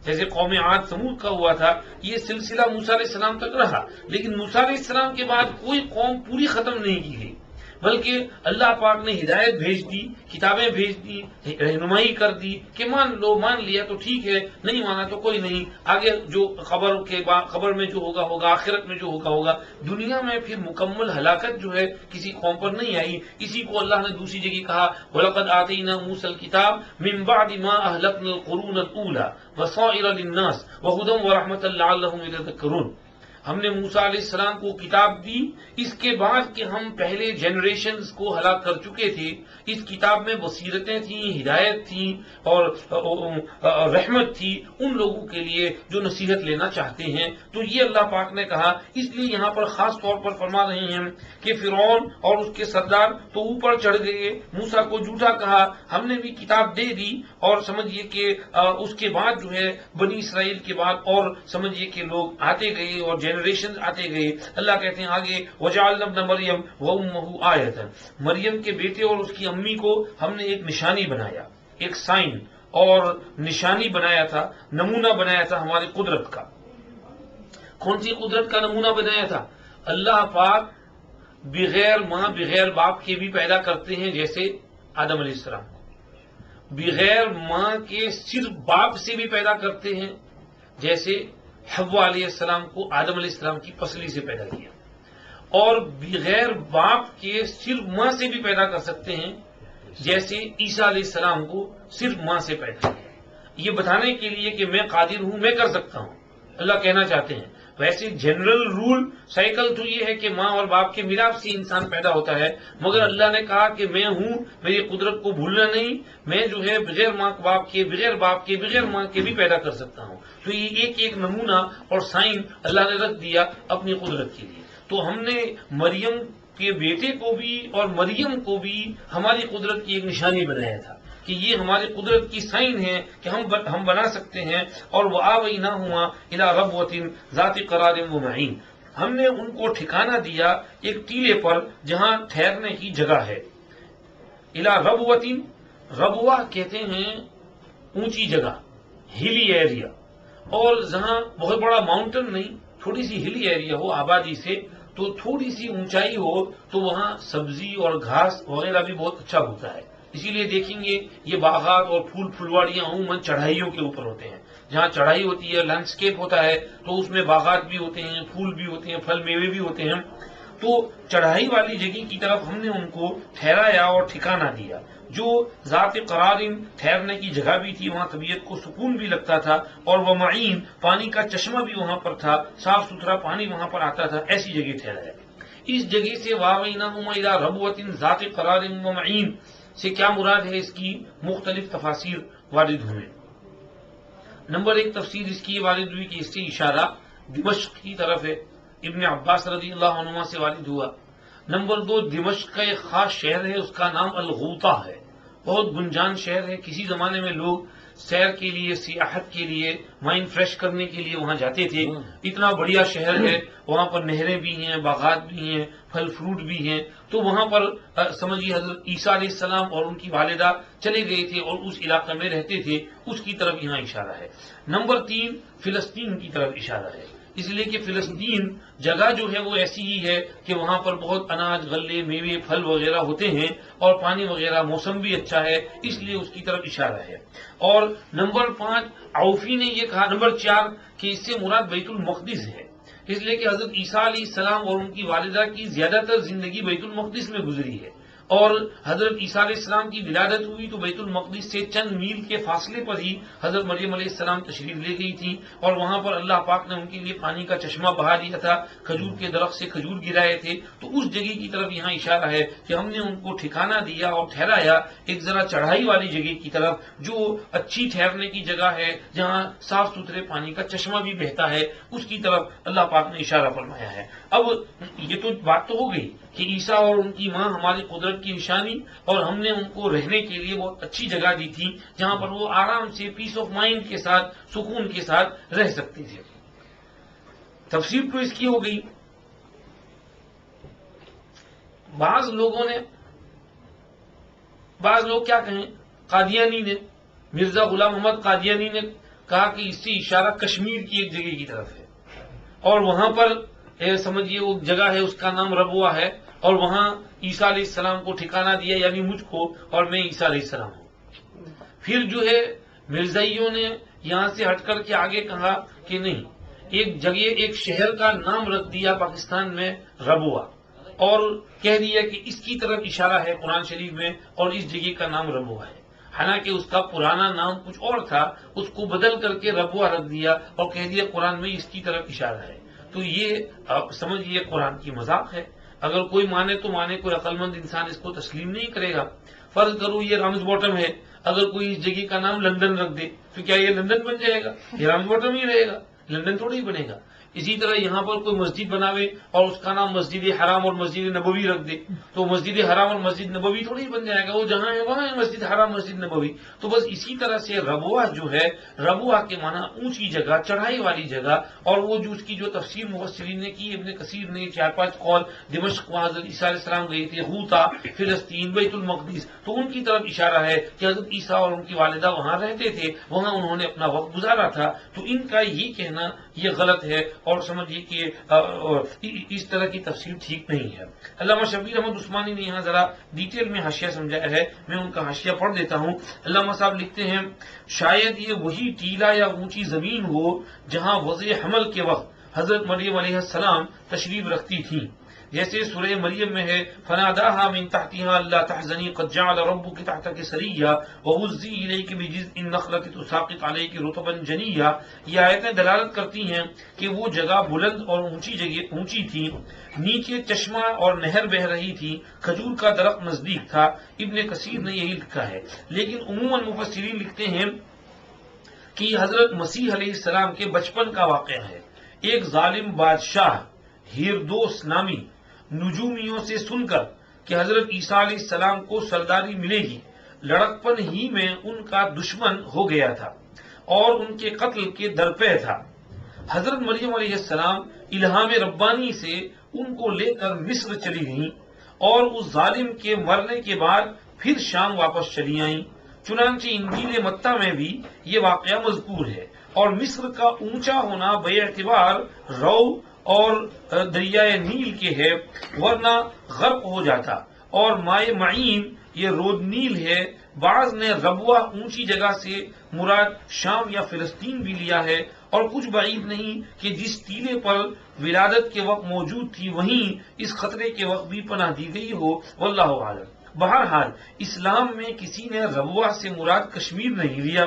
جیسے قوم عاد ثمود کا ہوا تھا، یہ سلسلہ موسیٰ علیہ السلام تک رہا، لیکن موسیٰ علیہ السلام کے بعد کوئی قوم پوری ختم نہیں کی گئی، بلکہ اللہ پاک نے ہدایت بھیج دی، کتابیں بھیج دی، رہنمائی کر دی کہ مان لو، مان لیا تو ٹھیک ہے، نہیں مانا تو کوئی نہیں، آگے جو خبر میں جو ہوگا ہوگا، آخرت میں جو ہوگا ہوگا. دنیا میں پھر مکمل ہلاکت جو ہے کسی قوم پر نہیں آئی. اسی کو اللہ نے دوسری جگہ کہا وَلَقَدْ آتَيْنَا مُوسَى الْكِتَابَ مِن بَعْدِ مَا أَهْلَكْنَا الْقُرُونَ الْأُولَى بَصَائِرَ لِلنَّاسِ وَهُدًى وَرَحْمَةً لَعَلَّهُمْ يَتَذَكَّرُونَ. ہم نے موسیٰ علیہ السلام کو کتاب دی اس کے بعد کہ ہم پہلے جنریشنز کو ہلاک کر چکے تھے. اس کتاب میں بصیرتیں تھیں، ہدایت تھیں اور رحمت تھی ان لوگوں کے لیے جو نصیحت لینا چاہتے ہیں. تو یہ اللہ پاک نے کہا. اس لیے یہاں پر خاص طور پر فرما رہے ہیں کہ فرعون اور اس کے سردار تو اوپر چڑھ گئے، موسیٰ کو جھوٹا کہا. ہم نے بھی کتاب دے دی اور سمجھیے کہ اس کے بعد جو ہے بنی اسرائیل کے بعد اور سمجھیے کہ لوگ آتے گئے اور جنریشن آتے گئے. اللہ کہتے ہیں آگے وجعلنا ابن مریم وامہ آیۃ، مریم کے بیٹے اور اس کی امی کو ہم نے ایک نشانی بنایا، ایک سائن اور نشانی بنایا تھا، نمونہ بنایا تھا ہماری قدرت کا. کون سی قدرت کا نمونہ بنایا تھا؟ اللہ پاک بغیر ماں بغیر باپ کے بھی پیدا کرتے ہیں، جیسے آدم علیہ السلام کو بغیر ماں کے صرف باپ سے بھی پیدا کرتے ہیں، جیسے حوا علیہ السلام کو آدم علیہ السلام کی پسلی سے پیدا کیا. اور بغیر باپ کے صرف ماں سے بھی پیدا کر سکتے ہیں، جیسے عیسیٰ علیہ السلام کو صرف ماں سے پیدا کیا، یہ بتانے کے لیے کہ میں قادر ہوں، میں کر سکتا ہوں، اللہ کہنا چاہتے ہیں۔ ویسے جنرل رول سائیکل تو یہ ہے کہ ماں اور باپ کے ملاپ سے انسان پیدا ہوتا ہے، مگر اللہ نے کہا کہ میں ہوں، میری قدرت کو بھولنا نہیں، میں جو ہے بغیر ماں باپ کے، بغیر باپ کے، بغیر ماں کے بھی پیدا کر سکتا ہوں۔ تو یہ ایک ایک نمونہ اور سائن اللہ نے رکھ دیا اپنی قدرت کے لیے۔ تو ہم نے مریم کے بیٹے کو بھی اور مریم کو بھی ہماری قدرت کی ایک نشانی بنایا تھا کہ یہ ہماری قدرت کی سائن ہے کہ ہم بنا سکتے ہیں۔ اور وَآوَيْنَاهُمَا إِلَىٰ رَبْوَةٍ ذَاتِ قَرَارٍ وَمَعِينٍ، ہم نے ان کو ٹھکانہ دیا ایک ٹیلے پر جہاں ٹھہرنے کی جگہ ہے۔ إِلَىٰ رَبْوَةٍ، ربوہ کہتے ہیں اونچی جگہ، ہلی ایریا، اور جہاں بہت بڑا ماؤنٹن نہیں، تھوڑی سی ہلی ایریا ہو آبادی سے، تو تھوڑی سی اونچائی ہو تو وہاں سبزی اور گھاس وغیرہ بھی بہت اچھا ہوتا ہے۔ اسی لیے دیکھیں گے یہ باغات اور پھول پھلواڑیاں عموماً چڑھائیوں کے اوپر ہوتے ہیں، جہاں چڑھائی ہوتی ہے، لینڈسکیپ ہوتا ہے، تو اس میں باغات بھی ہوتے ہیں، پھول بھی ہوتے ہیں، پھل میوے بھی ہوتے ہیں۔ تو چڑھائی والی جگہ کی طرف ہم نے ان کو ٹھہرایا اور ٹھکانہ دیا، جو ذات قرار ٹھہرنے کی جگہ بھی تھی، وہاں طبیعت کو سکون بھی لگتا تھا، اور وہ معین پانی کا چشمہ بھی وہاں پر تھا، صاف ستھرا پانی وہاں پر آتا تھا، ایسی جگہ ٹھہرایا۔ اس جگہ سے وَآوَيْنَاهُمَا إِلَىٰ رَبْوَةٍ ذَاتِ قَرَارٍ وَمَعِينٍ سے کیا مراد ہے، اس کی مختلف تفاسیر وارد ہوئے۔ نمبر ایک تفسیر اس کی وارد ہوئی کہ اس سے اشارہ دمشق کی طرف ہے، ابن عباس رضی اللہ عنہما سے وارد ہوا۔ نمبر دو، دمشق کا ایک خاص شہر ہے، اس کا نام الغوطہ ہے، بہت گنجان شہر ہے، کسی زمانے میں لوگ سیر کے لیے، سیاحت کے لیے، مائنڈ فریش کرنے کے لیے وہاں جاتے تھے۔ اتنا بڑھیا شہر ہے، وہاں پر نہریں بھی ہیں، باغات بھی ہیں، پھل فروٹ بھی ہیں، تو وہاں پر سمجھیے حضرت عیسیٰ علیہ السلام اور ان کی والدہ چلے گئے تھے اور اس علاقے میں رہتے تھے، اس کی طرف یہاں اشارہ ہے۔ نمبر تین، فلسطین کی طرف اشارہ ہے، اس لیے کہ فلسطین جگہ جو ہے وہ ایسی ہی ہے کہ وہاں پر بہت اناج، غلے، میوے، پھل وغیرہ ہوتے ہیں، اور پانی وغیرہ، موسم بھی اچھا ہے، اس لیے اس کی طرف اشارہ ہے۔ اور نمبر پانچ، عوفی نے یہ کہا، نمبر چار، کہ اس سے مراد بیت المقدس ہے، اس لیے کہ حضرت عیسیٰ علیہ السلام اور ان کی والدہ کی زیادہ تر زندگی بیت المقدس میں گزری ہے، اور حضرت عیسیٰ علیہ السلام کی ولادت ہوئی تو بیت المقدس سے چند میل کے فاصلے پر ہی حضرت مریم علیہ السلام تشریف لے گئی تھی، اور وہاں پر اللہ پاک نے ان کے لیے پانی کا چشمہ بہا دیا تھا، کھجور کے درخت سے کھجور گرائے تھے، تو اس جگہ کی طرف یہاں اشارہ ہے کہ ہم نے ان کو ٹھکانہ دیا اور ٹھہرایا ایک ذرا چڑھائی والی جگہ کی طرف، جو اچھی ٹھہرنے کی جگہ ہے، جہاں صاف ستھرے پانی کا چشمہ بھی بہتا ہے، اس کی طرف اللہ پاک نے اشارہ فرمایا ہے۔ اب یہ تو بات تو ہو گئی کہ عیسیٰ اور ان کی ماں ہماری قدرت کی نشانی، اور ہم نے ان کو رہنے کے لیے بہت اچھی جگہ دی تھی جہاں پر وہ آرام سے پیس آف مائنڈ کے ساتھ، سکون کے ساتھ رہ سکتے تھے۔ تفسیر تو اس کی ہو گئی۔ بعض لوگ کیا کہیں، قادیانی نے، مرزا غلام محمد قادیانی نے کہا کہ اس سے اشارہ کشمیر کی ایک جگہ کی طرف ہے، اور وہاں پر سمجھیے وہ جگہ ہے، اس کا نام ربوہ ہے، اور وہاں عیسیٰ علیہ السلام کو ٹھکانہ دیا، یعنی مجھ کو، اور میں عیسیٰ علیہ السلام ہوں۔ پھر جو ہے مرزائیوں نے یہاں سے ہٹ کر کے آگے کہا کہ نہیں، ایک جگہ، ایک شہر کا نام رکھ دیا پاکستان میں ربوہ، اور کہہ دیا کہ اس کی طرف اشارہ ہے قرآن شریف میں، اور اس جگہ کا نام ربوہ ہے، حالانکہ اس کا پرانا نام کچھ اور تھا، اس کو بدل کر کے ربوہ رکھ دیا اور کہہ دیا قرآن میں اس کی طرف اشارہ ہے۔ تو یہ سمجھیے قرآن کی مذاق ہے، اگر کوئی مانے تو مانے، کوئی عقل مند انسان اس کو تسلیم نہیں کرے گا۔ فرض کرو یہ رامز باٹم ہے، اگر کوئی اس جگہ کا نام لندن رکھ دے تو کیا یہ لندن بن جائے گا؟ یہ رامز باٹم ہی رہے گا، لندن تھوڑی بنے گا۔ اسی طرح یہاں پر کوئی مسجد بناوے اور اس کا نام مسجد حرام اور مسجد نبوی رکھ دے تو مسجد حرام اور مسجد نبوی تھوڑی بن جائے گا، وہ جہاں ہے وہاں ہے مسجد حرام، مسجد نبوی۔ تو بس اسی طرح سے ربوہ جو ہے، ربوہ کے معنی اونچی جگہ، چڑھائی والی جگہ، اور وہ جو اس کی جو تفسیر مفسرین نے کی، ابن کثیر نے 4-5 قول، دمشق وہاں حضرت عیسیٰ علیہ السلام گئے تھے، غوطہ، فلسطین، بیت المقدس، تو ان کی طرف اشارہ ہے کہ حضرت عیسیٰ اور ان کی والدہ وہاں رہتے تھے، وہاں انہوں نے اپنا وقت گزارا تھا۔ تو ان کا یہ کہنا یہ غلط ہے، اور سمجھیے کہ اس طرح کی تفسیر ٹھیک نہیں ہے۔ علامہ شبیر احمد عثمانی نے یہاں ذرا ڈیٹیل میں حاشیہ سمجھایا ہے، میں ان کا حاشیہ پڑھ دیتا ہوں۔ علامہ صاحب لکھتے ہیں، شاید یہ وہی ٹیلا یا اونچی زمین ہو جہاں وضع حمل کے وقت حضرت مریم علیہ السلام تشریف رکھتی تھیں، جیسے سورہ مریم میں ہے فناداها من تحتها الا تحزني قد جعل ربك تحتك سريا وهزي اليك بجذع النخلة تساقط عليك رطبا جنيا. یہ آیتیں دلالت کرتی ہیں کہ وہ جگہ بلند اور اونچی تھی، نیچے چشمہ اور نہر بہ رہی تھی، کھجور کا درخت نزدیک تھا. ابن کثیر نے یہی لکھا ہے. لیکن عموماً مفسرین لکھتے ہیں کہ یہ حضرت مسیح علیہ السلام کے بچپن کا واقعہ ہے. ایک ظالم بادشاہ ہیرودوس نامی نجومیوں سے سن کر کہ حضرت عیسیٰ علیہ السلام کو سرداری ملے گی، لڑکپن ہی میں ان کا دشمن ہو گیا تھا اور ان کے قتل کے درپے تھا. حضرت مریم علیہ السلام الہام ربانی سے ان کو لے کر مصر چلی گئیں اور اس ظالم کے مرنے کے بعد پھر شام واپس چلی آئیں. چنانچہ انجیل متی میں بھی یہ واقعہ مذکور ہے. اور مصر کا اونچا ہونا بے اعتبار رو اور دریائے نیل کے ہے، ورنہ غرق ہو جاتا. اور مائے معین یہ رود نیل ہے. بعض نے ربوہ اونچی جگہ سے مراد شام یا فلسطین بھی لیا ہے، اور کچھ بعید نہیں کہ جس ٹیلے پر ولادت کے وقت موجود تھی وہیں اس خطرے کے وقت بھی پناہ دی گئی ہو. واللہ عالم. بہرحال اسلام میں کسی نے ربوہ سے مراد کشمیر نہیں لیا،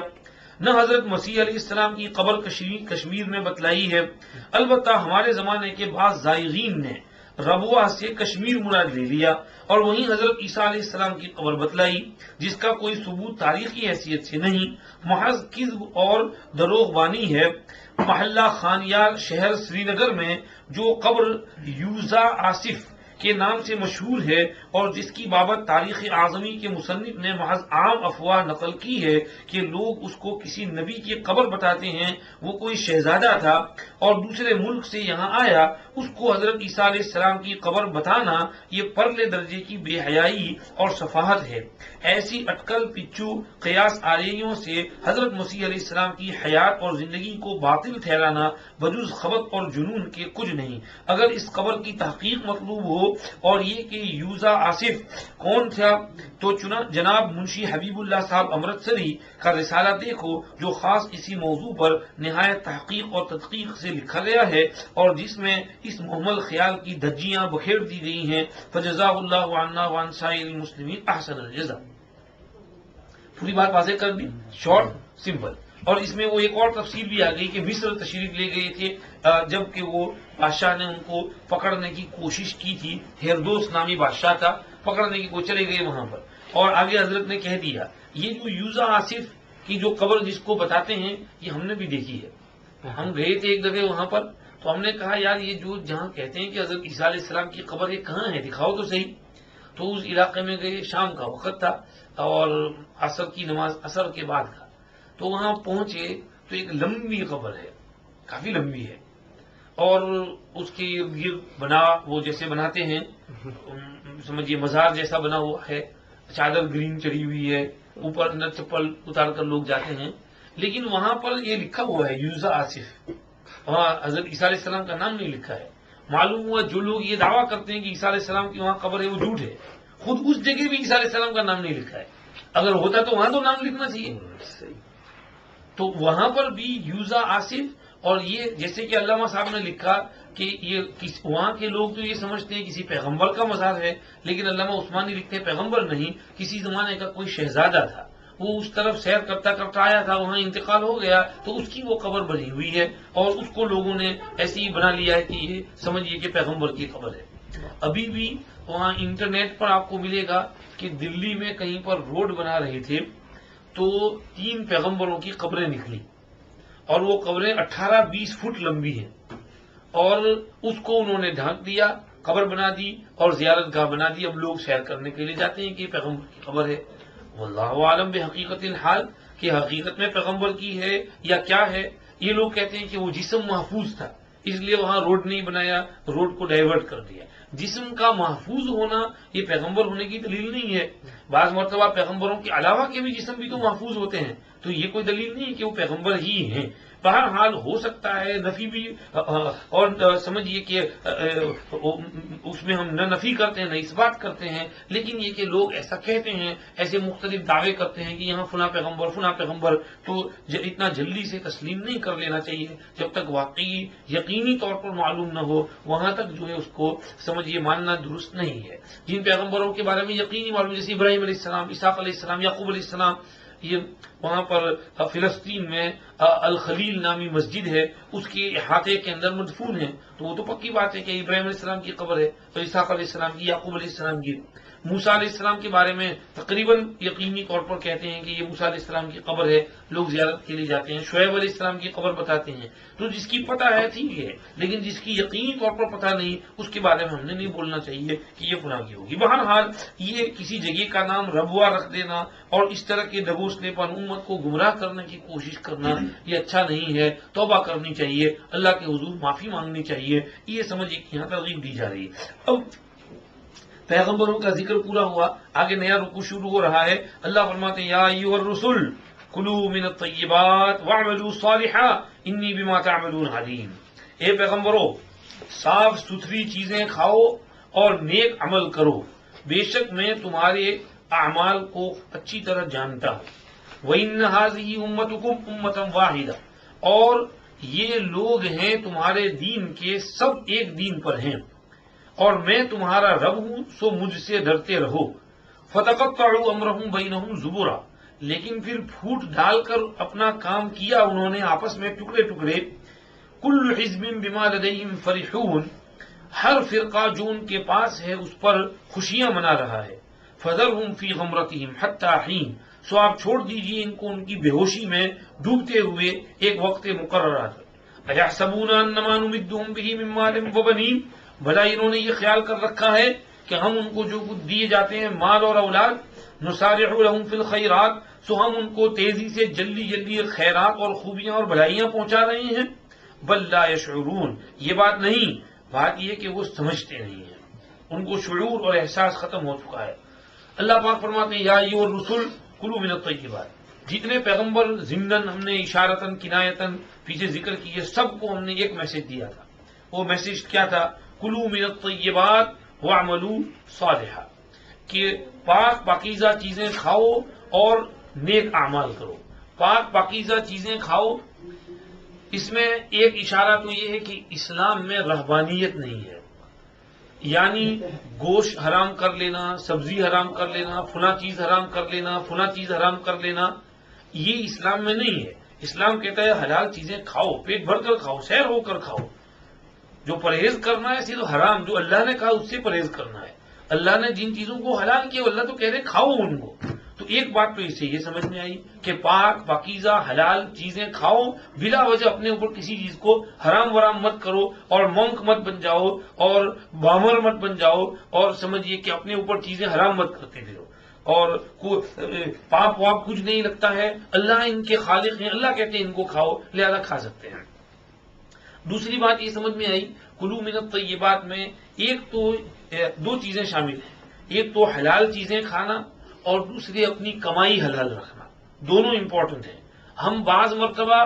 نہ حضرت مسیح علیہ السلام کی قبر کشمیر میں بتلائی ہے. البتہ ہمارے زمانے کے بعض زائغین نے ربوہ سے کشمیر مراد لے لیا اور وہیں حضرت عیسیٰ علیہ السلام کی قبر بتلائی، جس کا کوئی ثبوت تاریخی حیثیت سے نہیں، محض کذب اور دروغ بانی ہے. محلہ خانیار شہر سری نگر میں جو قبر یوزا آصف کے نام سے مشہور ہے اور جس کی بابت تاریخ اعظمی کے مصنف نے محض عام افواہ نقل کی ہے کہ لوگ اس کو کسی نبی کی قبر بتاتے ہیں، وہ کوئی شہزادہ تھا اور دوسرے ملک سے یہاں آیا، اس کو حضرت عیسیٰ علیہ السلام کی قبر بتانا یہ پرلے درجے کی بے حیائی اور سفاہت ہے. ایسی اٹکل پچو قیاس آریوں سے حضرت مسیح علیہ السلام کی حیات اور زندگی کو باطل ٹھہرانا بجز خبط اور جنون کے کچھ نہیں. اگر اس قبر کی تحقیق مطلوب ہو اور یہ کہ یوزا آصف کون تھا تو جناب منشی حبیب اللہ صاحب امرتسری کا رسالہ دیکھو، جو خاص اسی موضوع پر نہایت تحقیق اور تدقیق سے لکھا گیا ہے اور جس میں اس محمل خیال کی دھجیاں بکھیر دی گئی ہیں. فجزاہ اللہ عنا وعن سائر المسلمین احسن الجزا. پوری بات واضح کر دی، شارٹ سمپل. اور اس میں وہ ایک اور تفصیل بھی آ گئی کہ مصر تشریف لے گئے تھے جبکہ وہ بادشاہ نے ان کو پکڑنے کی کوشش کی تھی. ہیرودوس نامی بادشاہ تھا، پکڑنے کی کوشش چلے گئے وہاں پر. اور آگے حضرت نے کہہ دیا یہ جو یوزا آصف کی جو قبر جس کو بتاتے ہیں یہ ہم نے بھی دیکھی ہے. ہم گئے تھے ایک دفعہ وہاں پر تو ہم نے کہا یار یہ جو جہاں کہتے ہیں کہ حضرت عیسیٰ علیہ السلام کی قبر یہ کہاں ہے، دکھاؤ تو صحیح. تو اس علاقے میں گئے، شام کا وقت تھا اور عصر کی نماز عصر کے بعد کا. تو وہاں پہنچے تو ایک لمبی قبر ہے، کافی لمبی ہے، اور اس کے ارد گرد بنا وہ جیسے بناتے ہیں سمجھیے مزار جیسا بنا ہوا ہے، چادر گرین چڑھی ہوئی ہے، اوپر اندر چپل اتار کر لوگ جاتے ہیں. لیکن وہاں پر یہ لکھا ہوا ہے یوزا آصف، وہاں حضرت عیسیٰ علیہ السلام کا نام نہیں لکھا ہے. معلوم ہوا جو لوگ یہ دعویٰ کرتے ہیں کہ عیسیٰ علیہ السلام کی وہاں قبر ہے وہ جھوٹ ہے. خود اس جگہ بھی عیسیٰ علیہ السلام کا نام نہیں لکھا ہے. اگر ہوتا تو وہاں تو نام لکھنا چاہیے. تو وہاں پر بھی یوزا آصف. اور یہ جیسے کہ علامہ صاحب نے لکھا کہ یہ وہاں کے لوگ تو یہ سمجھتے ہیں کسی پیغمبر کا مزار ہے، لیکن علامہ عثمانی لکھتے ہیں پیغمبر نہیں، کسی زمانے کا کوئی شہزادہ تھا، وہ اس طرف سیر کرتا کرتا آیا تھا، وہاں انتقال ہو گیا تو اس کی وہ قبر بنی ہوئی ہے اور اس کو لوگوں نے ایسے ہی بنا لیا ہے کہ یہ سمجھیے کہ پیغمبر کی قبر ہے. ابھی بھی وہاں انٹرنیٹ پر آپ کو ملے گا کہ دلی میں کہیں پر روڈ بنا رہے تھے تو 3 پیغمبروں کی قبریں نکلی اور وہ قبریں 18-20 فٹ لمبی ہیں اور اس کو انہوں نے ڈھانک دیا، قبر بنا دی اور زیارت گاہ بنا دی. اب لوگ سیر کرنے کے لیے جاتے ہیں کہ یہ پیغمبر کی قبر ہے. واللہ عالم بحقیقت الحال کہ حقیقت میں پیغمبر کی ہے یا کیا ہے. یہ لوگ کہتے ہیں کہ وہ جسم محفوظ تھا اس لیے وہاں روڈ نہیں بنایا، روڈ کو ڈائیورٹ کر دیا. جسم کا محفوظ ہونا یہ پیغمبر ہونے کی دلیل نہیں ہے. بعض مرتبہ پیغمبروں کے علاوہ کے بھی جسم بھی تو محفوظ ہوتے ہیں، تو یہ کوئی دلیل نہیں ہے کہ وہ پیغمبر ہی ہیں. بہرحال ہو سکتا ہے نفی بھی، اور سمجھیے کہ اس میں ہم نہ نفی کرتے ہیں نہ اس بات کرتے ہیں، لیکن یہ کہ لوگ ایسا کہتے ہیں، ایسے مختلف دعوے کرتے ہیں کہ یہاں فلاں پیغمبر، تو اتنا جلدی سے تسلیم نہیں کر لینا چاہیے جب تک واقعی یقینی طور پر معلوم نہ ہو، وہاں تک جو ہے اس کو سمجھیے ماننا درست نہیں ہے۔ جن پیغمبروں کے بارے میں یقینی معلوم، جیسے ابراہیم علیہ السلام، اسحاق علیہ السلام، یعقوب علیہ السلام، یہ وہاں پر فلسطین میں الخلیل نامی مسجد ہے، اس کے احاطے کے اندر مدفون ہے، تو وہ تو پکی بات ہے کہ ابراہیم علیہ السلام کی قبر ہے، اور اسحاق علیہ السلام کی، یعقوب علیہ السلام کی۔ موسیٰ علیہ السلام کے بارے میں تقریباً یقینی طور پر کہتے ہیں کہ یہ موسیٰ علیہ السلام کی قبر ہے، لوگ زیارت کے لیے جاتے ہیں۔ شعیب علیہ السلام کی قبر بتاتے ہیں، تو جس کی پتہ ہے ٹھیک ہے، لیکن جس کی یقینی طور پر پتہ نہیں، اس کے بارے میں ہم نے نہیں بولنا چاہیے کہ یہ فلاں کی ہوگی۔ بہرحال یہ کسی جگہ کا نام ربوہ رکھ دینا اور اس طرح کے دبوسنے پر امت کو گمراہ کرنے کی کوشش کرنا، یہ اچھا نہیں ہے، توبہ کرنی چاہیے، اللہ کے حضور معافی مانگنی چاہیے، یہ سمجھیے کہ یہاں ترغیب دی جا رہی ہے۔ اب پیغمبروں کا ذکر پورا ہوا، آگے نیا رکوع شروع ہو رہا ہے۔ اللہ فرماتے ہیں یا ایھا الرسل کلوا من الطیبات واعملوا صالحا انی بما تعملون علیم۔ اے پیغمبروں، صاف ستھری چیزیں کھاؤ اور نیک عمل کرو، بے شک میں تمہارے اعمال کو اچھی طرح جانتا ہوں۔ وَإِنَّ هَٰذِهِ أُمَّتُكُمْ أُمَّةً وَاحِدَةً، اور یہ لوگ ہیں تمہارے دین کے، سب ایک دین پر ہیں، اور میں تمہارا رب ہوں، سو مجھ سے ڈرتے رہو۔ فَتَقَطَّعُوا أَمْرَهُمْ بَيْنَهُمْ زُبُرًا، لیکن پھر پھوٹ ڈال کر اپنا کام کیا انہوں نے آپس میں ٹکڑے ٹکڑے۔ كُلُّ حِزْبٍ بِمَا لَدَيْهِمْ فَرِحُونَ، ہر فرقہ جو ان کے پاس ہے اس پر خوشیاں منا رہا ہے۔ فَذَرْهُمْ فِي غَمْرَتِهِمْ حَتَّىٰ حِينٍ، سو آپ چھوڑ دیجئے ان کو ان کی بے ہوشی میں ڈوبتے ہوئے ایک وقت مقررہ تک۔ أَيَحْسَبُونَ أَنَّمَا نُمِدُّهُم بِهِ مِن مَّالٍ وَبَنِينَ، بھلا انہوں نے یہ خیال کر رکھا ہے کہ ہم ان کو جو کچھ دیے جاتے ہیں مال اور اولاد، نسارع لهم فی الخیرات، سو ہم ان کو تیزی سے جلدی جلدی خیرات اور خوبیاں اور بھلائیاں پہنچا رہے ہیں۔ بل لا یشعرون، یہ بات نہیں، بات یہ کہ وہ سمجھتے نہیں ہیں، ان کو شعور اور احساس ختم ہو چکا ہے۔ اللہ پاک فرماتے ہیں یا ایھا الرسل کلوا من الطیبات، جتنے پیغمبر ضمناً ہم نے اشارتاً کنایتاً پیچھے ذکر کیے، سب کو ہم نے ایک میسج دیا تھا۔ وہ میسج کیا تھا؟ کلوا من الطیبات واعملوا صالحا، کہ پاک پاکیزہ چیزیں کھاؤ اور نیک اعمال کرو۔ پاک پاکیزہ چیزیں کھاؤ، اس میں ایک اشارہ تو یہ ہے کہ اسلام میں رہبانیت نہیں ہے، یعنی گوشت حرام کر لینا، سبزی حرام کر لینا، فلاں چیز حرام کر لینا، فلاں چیز حرام کر لینا، یہ اسلام میں نہیں ہے۔ اسلام کہتا ہے حلال چیزیں کھاؤ، پیٹ بھر کر کھاؤ، سیر ہو کر کھاؤ۔ جو پرہیز کرنا ہے صرف حرام، جو اللہ نے کہا اس سے پرہیز کرنا ہے۔ اللہ نے جن چیزوں کو حلال کیا اللہ تو کہہ رہے کھاؤ ان کو۔ تو ایک بات تو اس سے یہ سمجھ میں آئی کہ پاک پاکیزہ حلال چیزیں کھاؤ، بلا وجہ اپنے اوپر کسی چیز کو حرام ورام مت کرو، اور مونک مت بن جاؤ، اور بامر مت بن جاؤ، اور سمجھیے کہ اپنے اوپر چیزیں حرام مت کرتے پھرو، اور پاپ واپ کچھ نہیں لگتا ہے، اللہ ان کے خالق ہیں، اللہ کہتے ہیں ان کو کھاؤ، لہذا کھا سکتے ہیں۔ دوسری بات یہ سمجھ میں آئی کلوا من الطیبات میں ایک تو دو چیزیں شامل ہیں، ایک تو حلال چیزیں کھانا اور دوسری اپنی کمائی حلال رکھنا، دونوں امپورٹنٹ ہیں۔ ہم بعض مرتبہ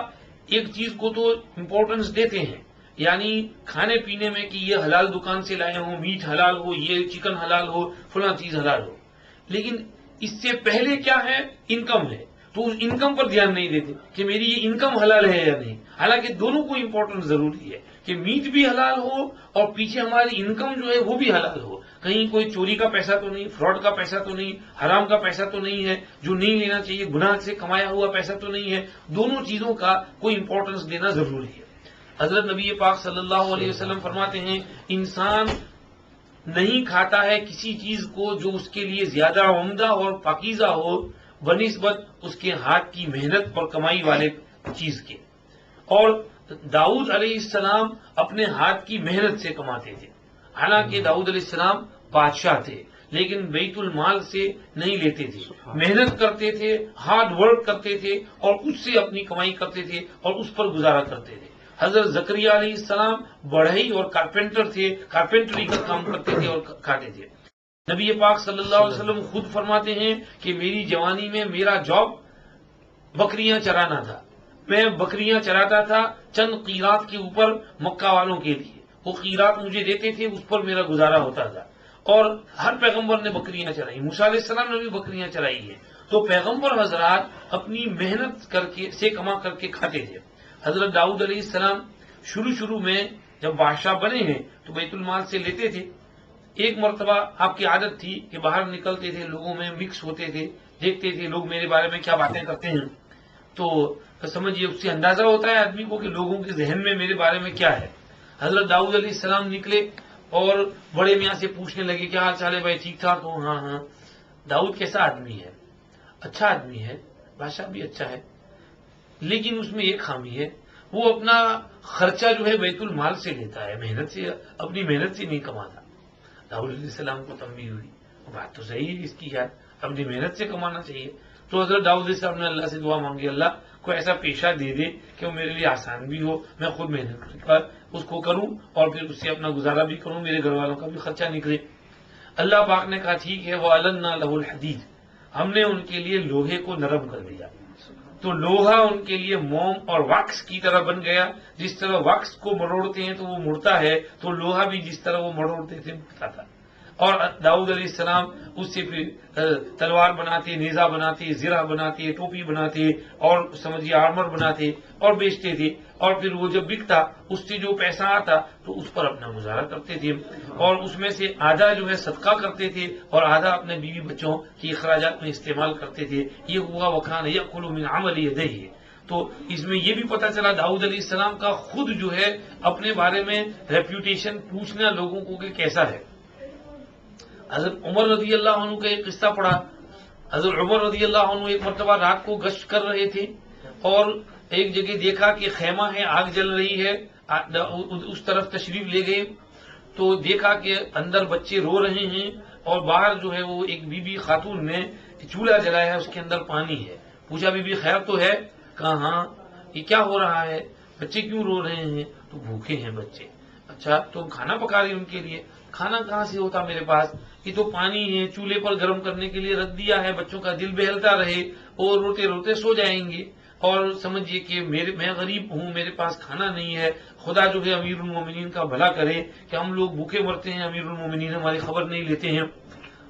ایک چیز کو تو امپورٹنس دیتے ہیں، یعنی کھانے پینے میں کہ یہ حلال دکان سے لائے ہوں، میٹ حلال ہو، یہ چکن حلال ہو، فلاں چیز حلال ہو، لیکن اس سے پہلے کیا ہے؟ انکم ہے، تو اس انکم پر دھیان نہیں دیتے کہ میری یہ انکم حلال ہے یا نہیں، حالانکہ دونوں کو امپورٹنس ضروری ہے کہ میٹ بھی حلال ہو اور پیچھے ہماری انکم جو ہے وہ بھی حلال ہو، کہیں کوئی چوری کا پیسہ تو نہیں، فراڈ کا پیسہ تو نہیں، حرام کا پیسہ تو نہیں ہے، جو نہیں لینا چاہیے، گناہ سے کمایا ہوا پیسہ تو نہیں ہے، دونوں چیزوں کا کوئی امپورٹنس دینا ضروری ہے۔ حضرت نبی پاک صلی اللہ علیہ وسلم فرماتے ہیں انسان نہیں کھاتا ہے کسی چیز کو جو اس کے لیے زیادہ عمدہ اور پاکیزہ ہو بنسبت اس کے ہاتھ کی محنت اور کمائی والے چیز کے، اور داؤد علیہ السلام اپنے ہاتھ کی محنت سے کماتے تھے، حالانکہ داؤد علیہ السلام بادشاہ تھے لیکن بیت المال سے نہیں لیتے تھے، محنت کرتے تھے، ہارڈ ورک کرتے تھے اور اس سے اپنی کمائی کرتے تھے اور اس پر گزارا کرتے تھے۔ حضرت زکریا علیہ السلام بڑھئی اور کارپینٹر تھے، کارپینٹری کا کام کرتے تھے اور کھاتے تھے۔ نبی پاک صلی اللہ علیہ وسلم خود فرماتے ہیں کہ میری جوانی میں میرا جاب بکریاں چرانا تھا، میں بکریاں چراتا تھا چند قیرات کے اوپر مکہ والوں کے لیے، وہ قیرات مجھے دیتے تھے، اس پر میرا گزارا ہوتا تھا، اور ہر پیغمبر نے بکریاں چرائی، موسیٰ علیہ السلام نے بھی بکریاں چرائی ہیں، تو پیغمبر حضرات اپنی محنت کر کے سے کما کر کے کھاتے تھے۔ حضرت داؤد علیہ السلام شروع میں جب بادشاہ بنے ہیں تو بیت المال سے لیتے تھے۔ ایک مرتبہ آپ کی عادت تھی کہ باہر نکلتے تھے، لوگوں میں مکس ہوتے تھے، دیکھتے تھے لوگ میرے بارے میں کیا باتیں کرتے ہیں، تو سمجھیے اس سے اندازہ ہوتا ہے آدمی کو کہ لوگوں کے ذہن میں میرے بارے میں کیا ہے۔ حضرت داؤد علیہ السلام نکلے اور بڑے میاں سے پوچھنے لگے کیا حال چال ہے بھائی، ٹھیک ٹھاک ہو؟ ہاں۔ داؤد کیسا آدمی ہے؟ اچھا آدمی ہے، بادشاہ بھی اچھا ہے، لیکن اس میں ایک خامی ہے، وہ اپنا خرچہ جو ہے بیت المال سے لیتا ہے، محنت سے، اپنی محنت سے نہیں کماتا۔ داؤد علیہ السلام کو تنبیہ ہوئی، بات تو صحیح ہے اس کی یار، اپنی محنت سے کمانا چاہیے۔ تو حضرت داؤد علیہ السلام نے اللہ سے دعا مانگی، اللہ کو ایسا پیشہ دے دے کہ وہ میرے لیے آسان بھی ہو، میں خود محنت کر اس کو کروں اور پھر اس سے اپنا گزارا بھی کروں، میرے گھر والوں کا بھی خرچہ نکلے۔ اللہ پاک نے کہا ٹھیک ہے، وَأَلَنَّا لَهُ الْحَدِيدَ، ہم نے ان کے لیے لوہے کو نرم کر دیا، تو لوہا ان کے لیے موم اور واکس کی طرح بن گیا، جس طرح واکس کو مروڑتے ہیں تو وہ مڑتا ہے، تو لوہا بھی جس طرح وہ مروڑتے تھے مڑتا تھا۔ اور داؤد علیہ السلام اس سے پھر تلوار بناتے، نیزہ بناتے، زرہ بناتے، ٹوپی بناتے، اور سمجھیے آرمر بناتے اور بیچتے تھے، اور پھر وہ جب بکتا اس سے جو پیسہ آتا تو اس پر اپنا گزارا کرتے تھے، اور اس میں سے آدھا جو ہے صدقہ کرتے تھے اور آدھا اپنے بیوی بچوں کی اخراجات میں استعمال کرتے تھے۔ یہ ہوا وکان یأکل من عمل یدیہ۔ تو اس میں یہ بھی پتہ چلا داؤد علیہ السلام کا خود جو ہے اپنے بارے میں ریپیوٹیشن پوچھنا لوگوں کو کہ کیسا ہے۔ حضرت عمر رضی اللہ عنہ کا ایک قصہ پڑھا۔ حضرت عمر رضی اللہ عنہ ایک مرتبہ رات کو گشت کر رہے تھے اور ایک جگہ دیکھا کہ خیمہ ہے، آگ جل رہی ہے، اس طرف تشریف لے گئے تو دیکھا کہ اندر بچے رو رہے ہیں، اور باہر جو ہے وہ ایک بی بی خاتون نے چولہا جلایا ہے، اس کے اندر پانی ہے۔ پوچھا بی بی خیر تو ہے؟ کہا ہاں۔ یہ کیا ہو رہا ہے، بچے کیوں رو رہے ہیں؟ تو بھوکے ہیں بچے۔ اچھا تم کھانا پکا رہی ان کے لیے؟ کھانا کہاں سے ہوتا میرے پاس، یہ تو پانی ہے، چولہے پر گرم کرنے کے لیے رکھ دیا ہے، بچوں کا دل بہلتا رہے اور روتے روتے سو جائیں گے، اور سمجھیے کہ میں غریب ہوں، میرے پاس کھانا نہیں ہے، خدا جو ہے امیر المومنین کا بھلا کرے کہ ہم لوگ بھوکے مرتے ہیں، امیر المومنین ہماری خبر نہیں لیتے ہیں۔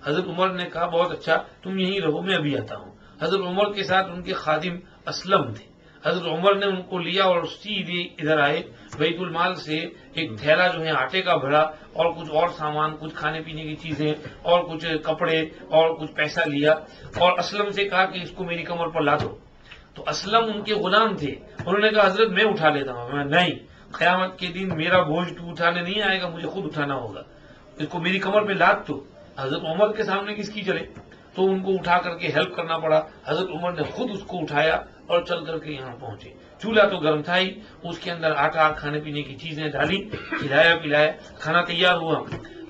حضرت عمر نے کہا بہت اچھا، تم یہیں رہو، میں ابھی آتا ہوں۔ حضرت عمر کے ساتھ ان کے خادم اسلم تھے۔ حضرت عمر نے ان کو لیا اور سیدھے ادھر آئے، بیت المال سے ایک تھیلا جو ہے آٹے کا بھرا اور کچھ اور سامان، کچھ کھانے پینے کی چیزیں اور کچھ کپڑے اور کچھ پیسہ لیا، اور اسلم سے کہا کہ اس کو میری کمر پر لا دو۔ تو اسلم ان کے غلام تھے، انہوں نے کہا حضرت میں اٹھا لیتا ہوں۔ میں نہیں، قیامت کے دن میرا بوجھ تو اٹھانے نہیں آئے گا، مجھے خود اٹھانا ہوگا، اس کو میری کمر پہ لاد دو۔ حضرت عمر کے سامنے کس کی چلے، تو ان کو اٹھا کر کے ہیلپ کرنا پڑا۔ حضرت عمر نے خود اس کو اٹھایا اور چل کر کے یہاں پہنچے۔ چولہا تو گرم تھا ہی، اس کے اندر آٹا، کھانے پینے کی چیزیں ڈالی، کھلایا پلایا، کھانا تیار ہوا۔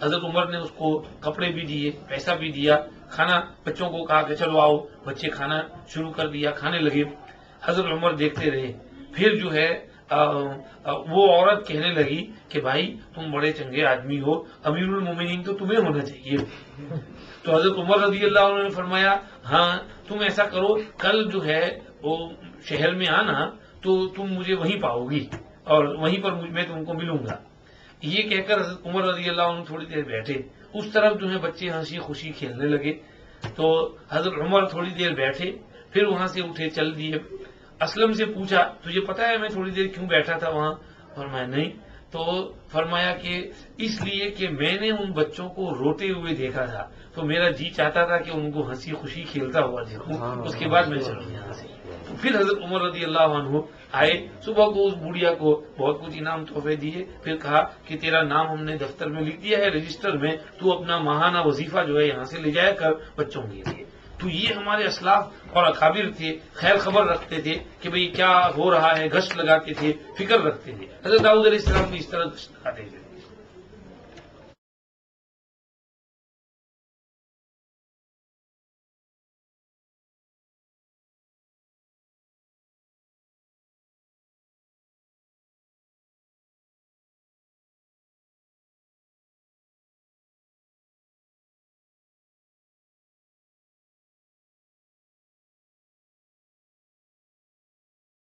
حضرت عمر نے اس کو کپڑے بھی دیے، پیسہ بھی دیا، کھانا بچوں کو کہا کہ چلو آؤ، بچے کھانا شروع کر دیا، کھانے لگے۔ حضرت عمر دیکھتے رہے، پھر جو ہے وہ عورت کہنے لگی کہ بھائی تم بڑے چنگے آدمی ہو، امیر المومنین تو تمہیں ہونا چاہیے۔ تو حضرت عمر رضی اللہ عنہ نے فرمایا ہاں تم ایسا کرو، کل جو ہے وہ شہر میں آنا تو تم مجھے وہیں پاؤ گی اور وہیں پر میں تم کو ملوں گا۔ یہ کہہ کر حضرت عمر رضی اللہ عنہ تھوڑی دیر بیٹھے، اس طرف جو ہے بچے ہنسی خوشی کھیلنے لگے، تو حضرت عمر تھوڑی دیر بیٹھے، پھر وہاں سے اٹھے چل دیے۔ اسلم سے پوچھا تجھے پتا ہے میں تھوڑی دیر کیوں بیٹھا تھا وہاں؟ فرمایا نہیں۔ تو فرمایا کہ اس لیے کہ میں نے ان بچوں کو روتے ہوئے دیکھا تھا تو میرا جی چاہتا تھا کہ ان کو ہنسی خوشی کھیلتا ہوا دیکھوں، اس کے بعد میں چلوں یہاں سے۔ تو پھر حضرت عمر رضی اللہ عنہ آئے، صبح کو اس بوڑھیا کو بہت کچھ انعام تحفے دیے، پھر کہا کہ تیرا نام ہم نے دفتر میں لکھ دیا ہے رجسٹر میں، تو اپنا ماہانہ وظیفہ جو ہے یہاں سے لے جایا کر بچوں کے لیے۔ تو یہ ہمارے اسلاف اور اکابر تھے، خیر خبر رکھتے تھے کہ بھئی کیا ہو رہا ہے، گشت لگاتے تھے، فکر رکھتے تھے۔ حضرت داؤد علیہ السلام بھی اس طرح گشت لگاتے تھے۔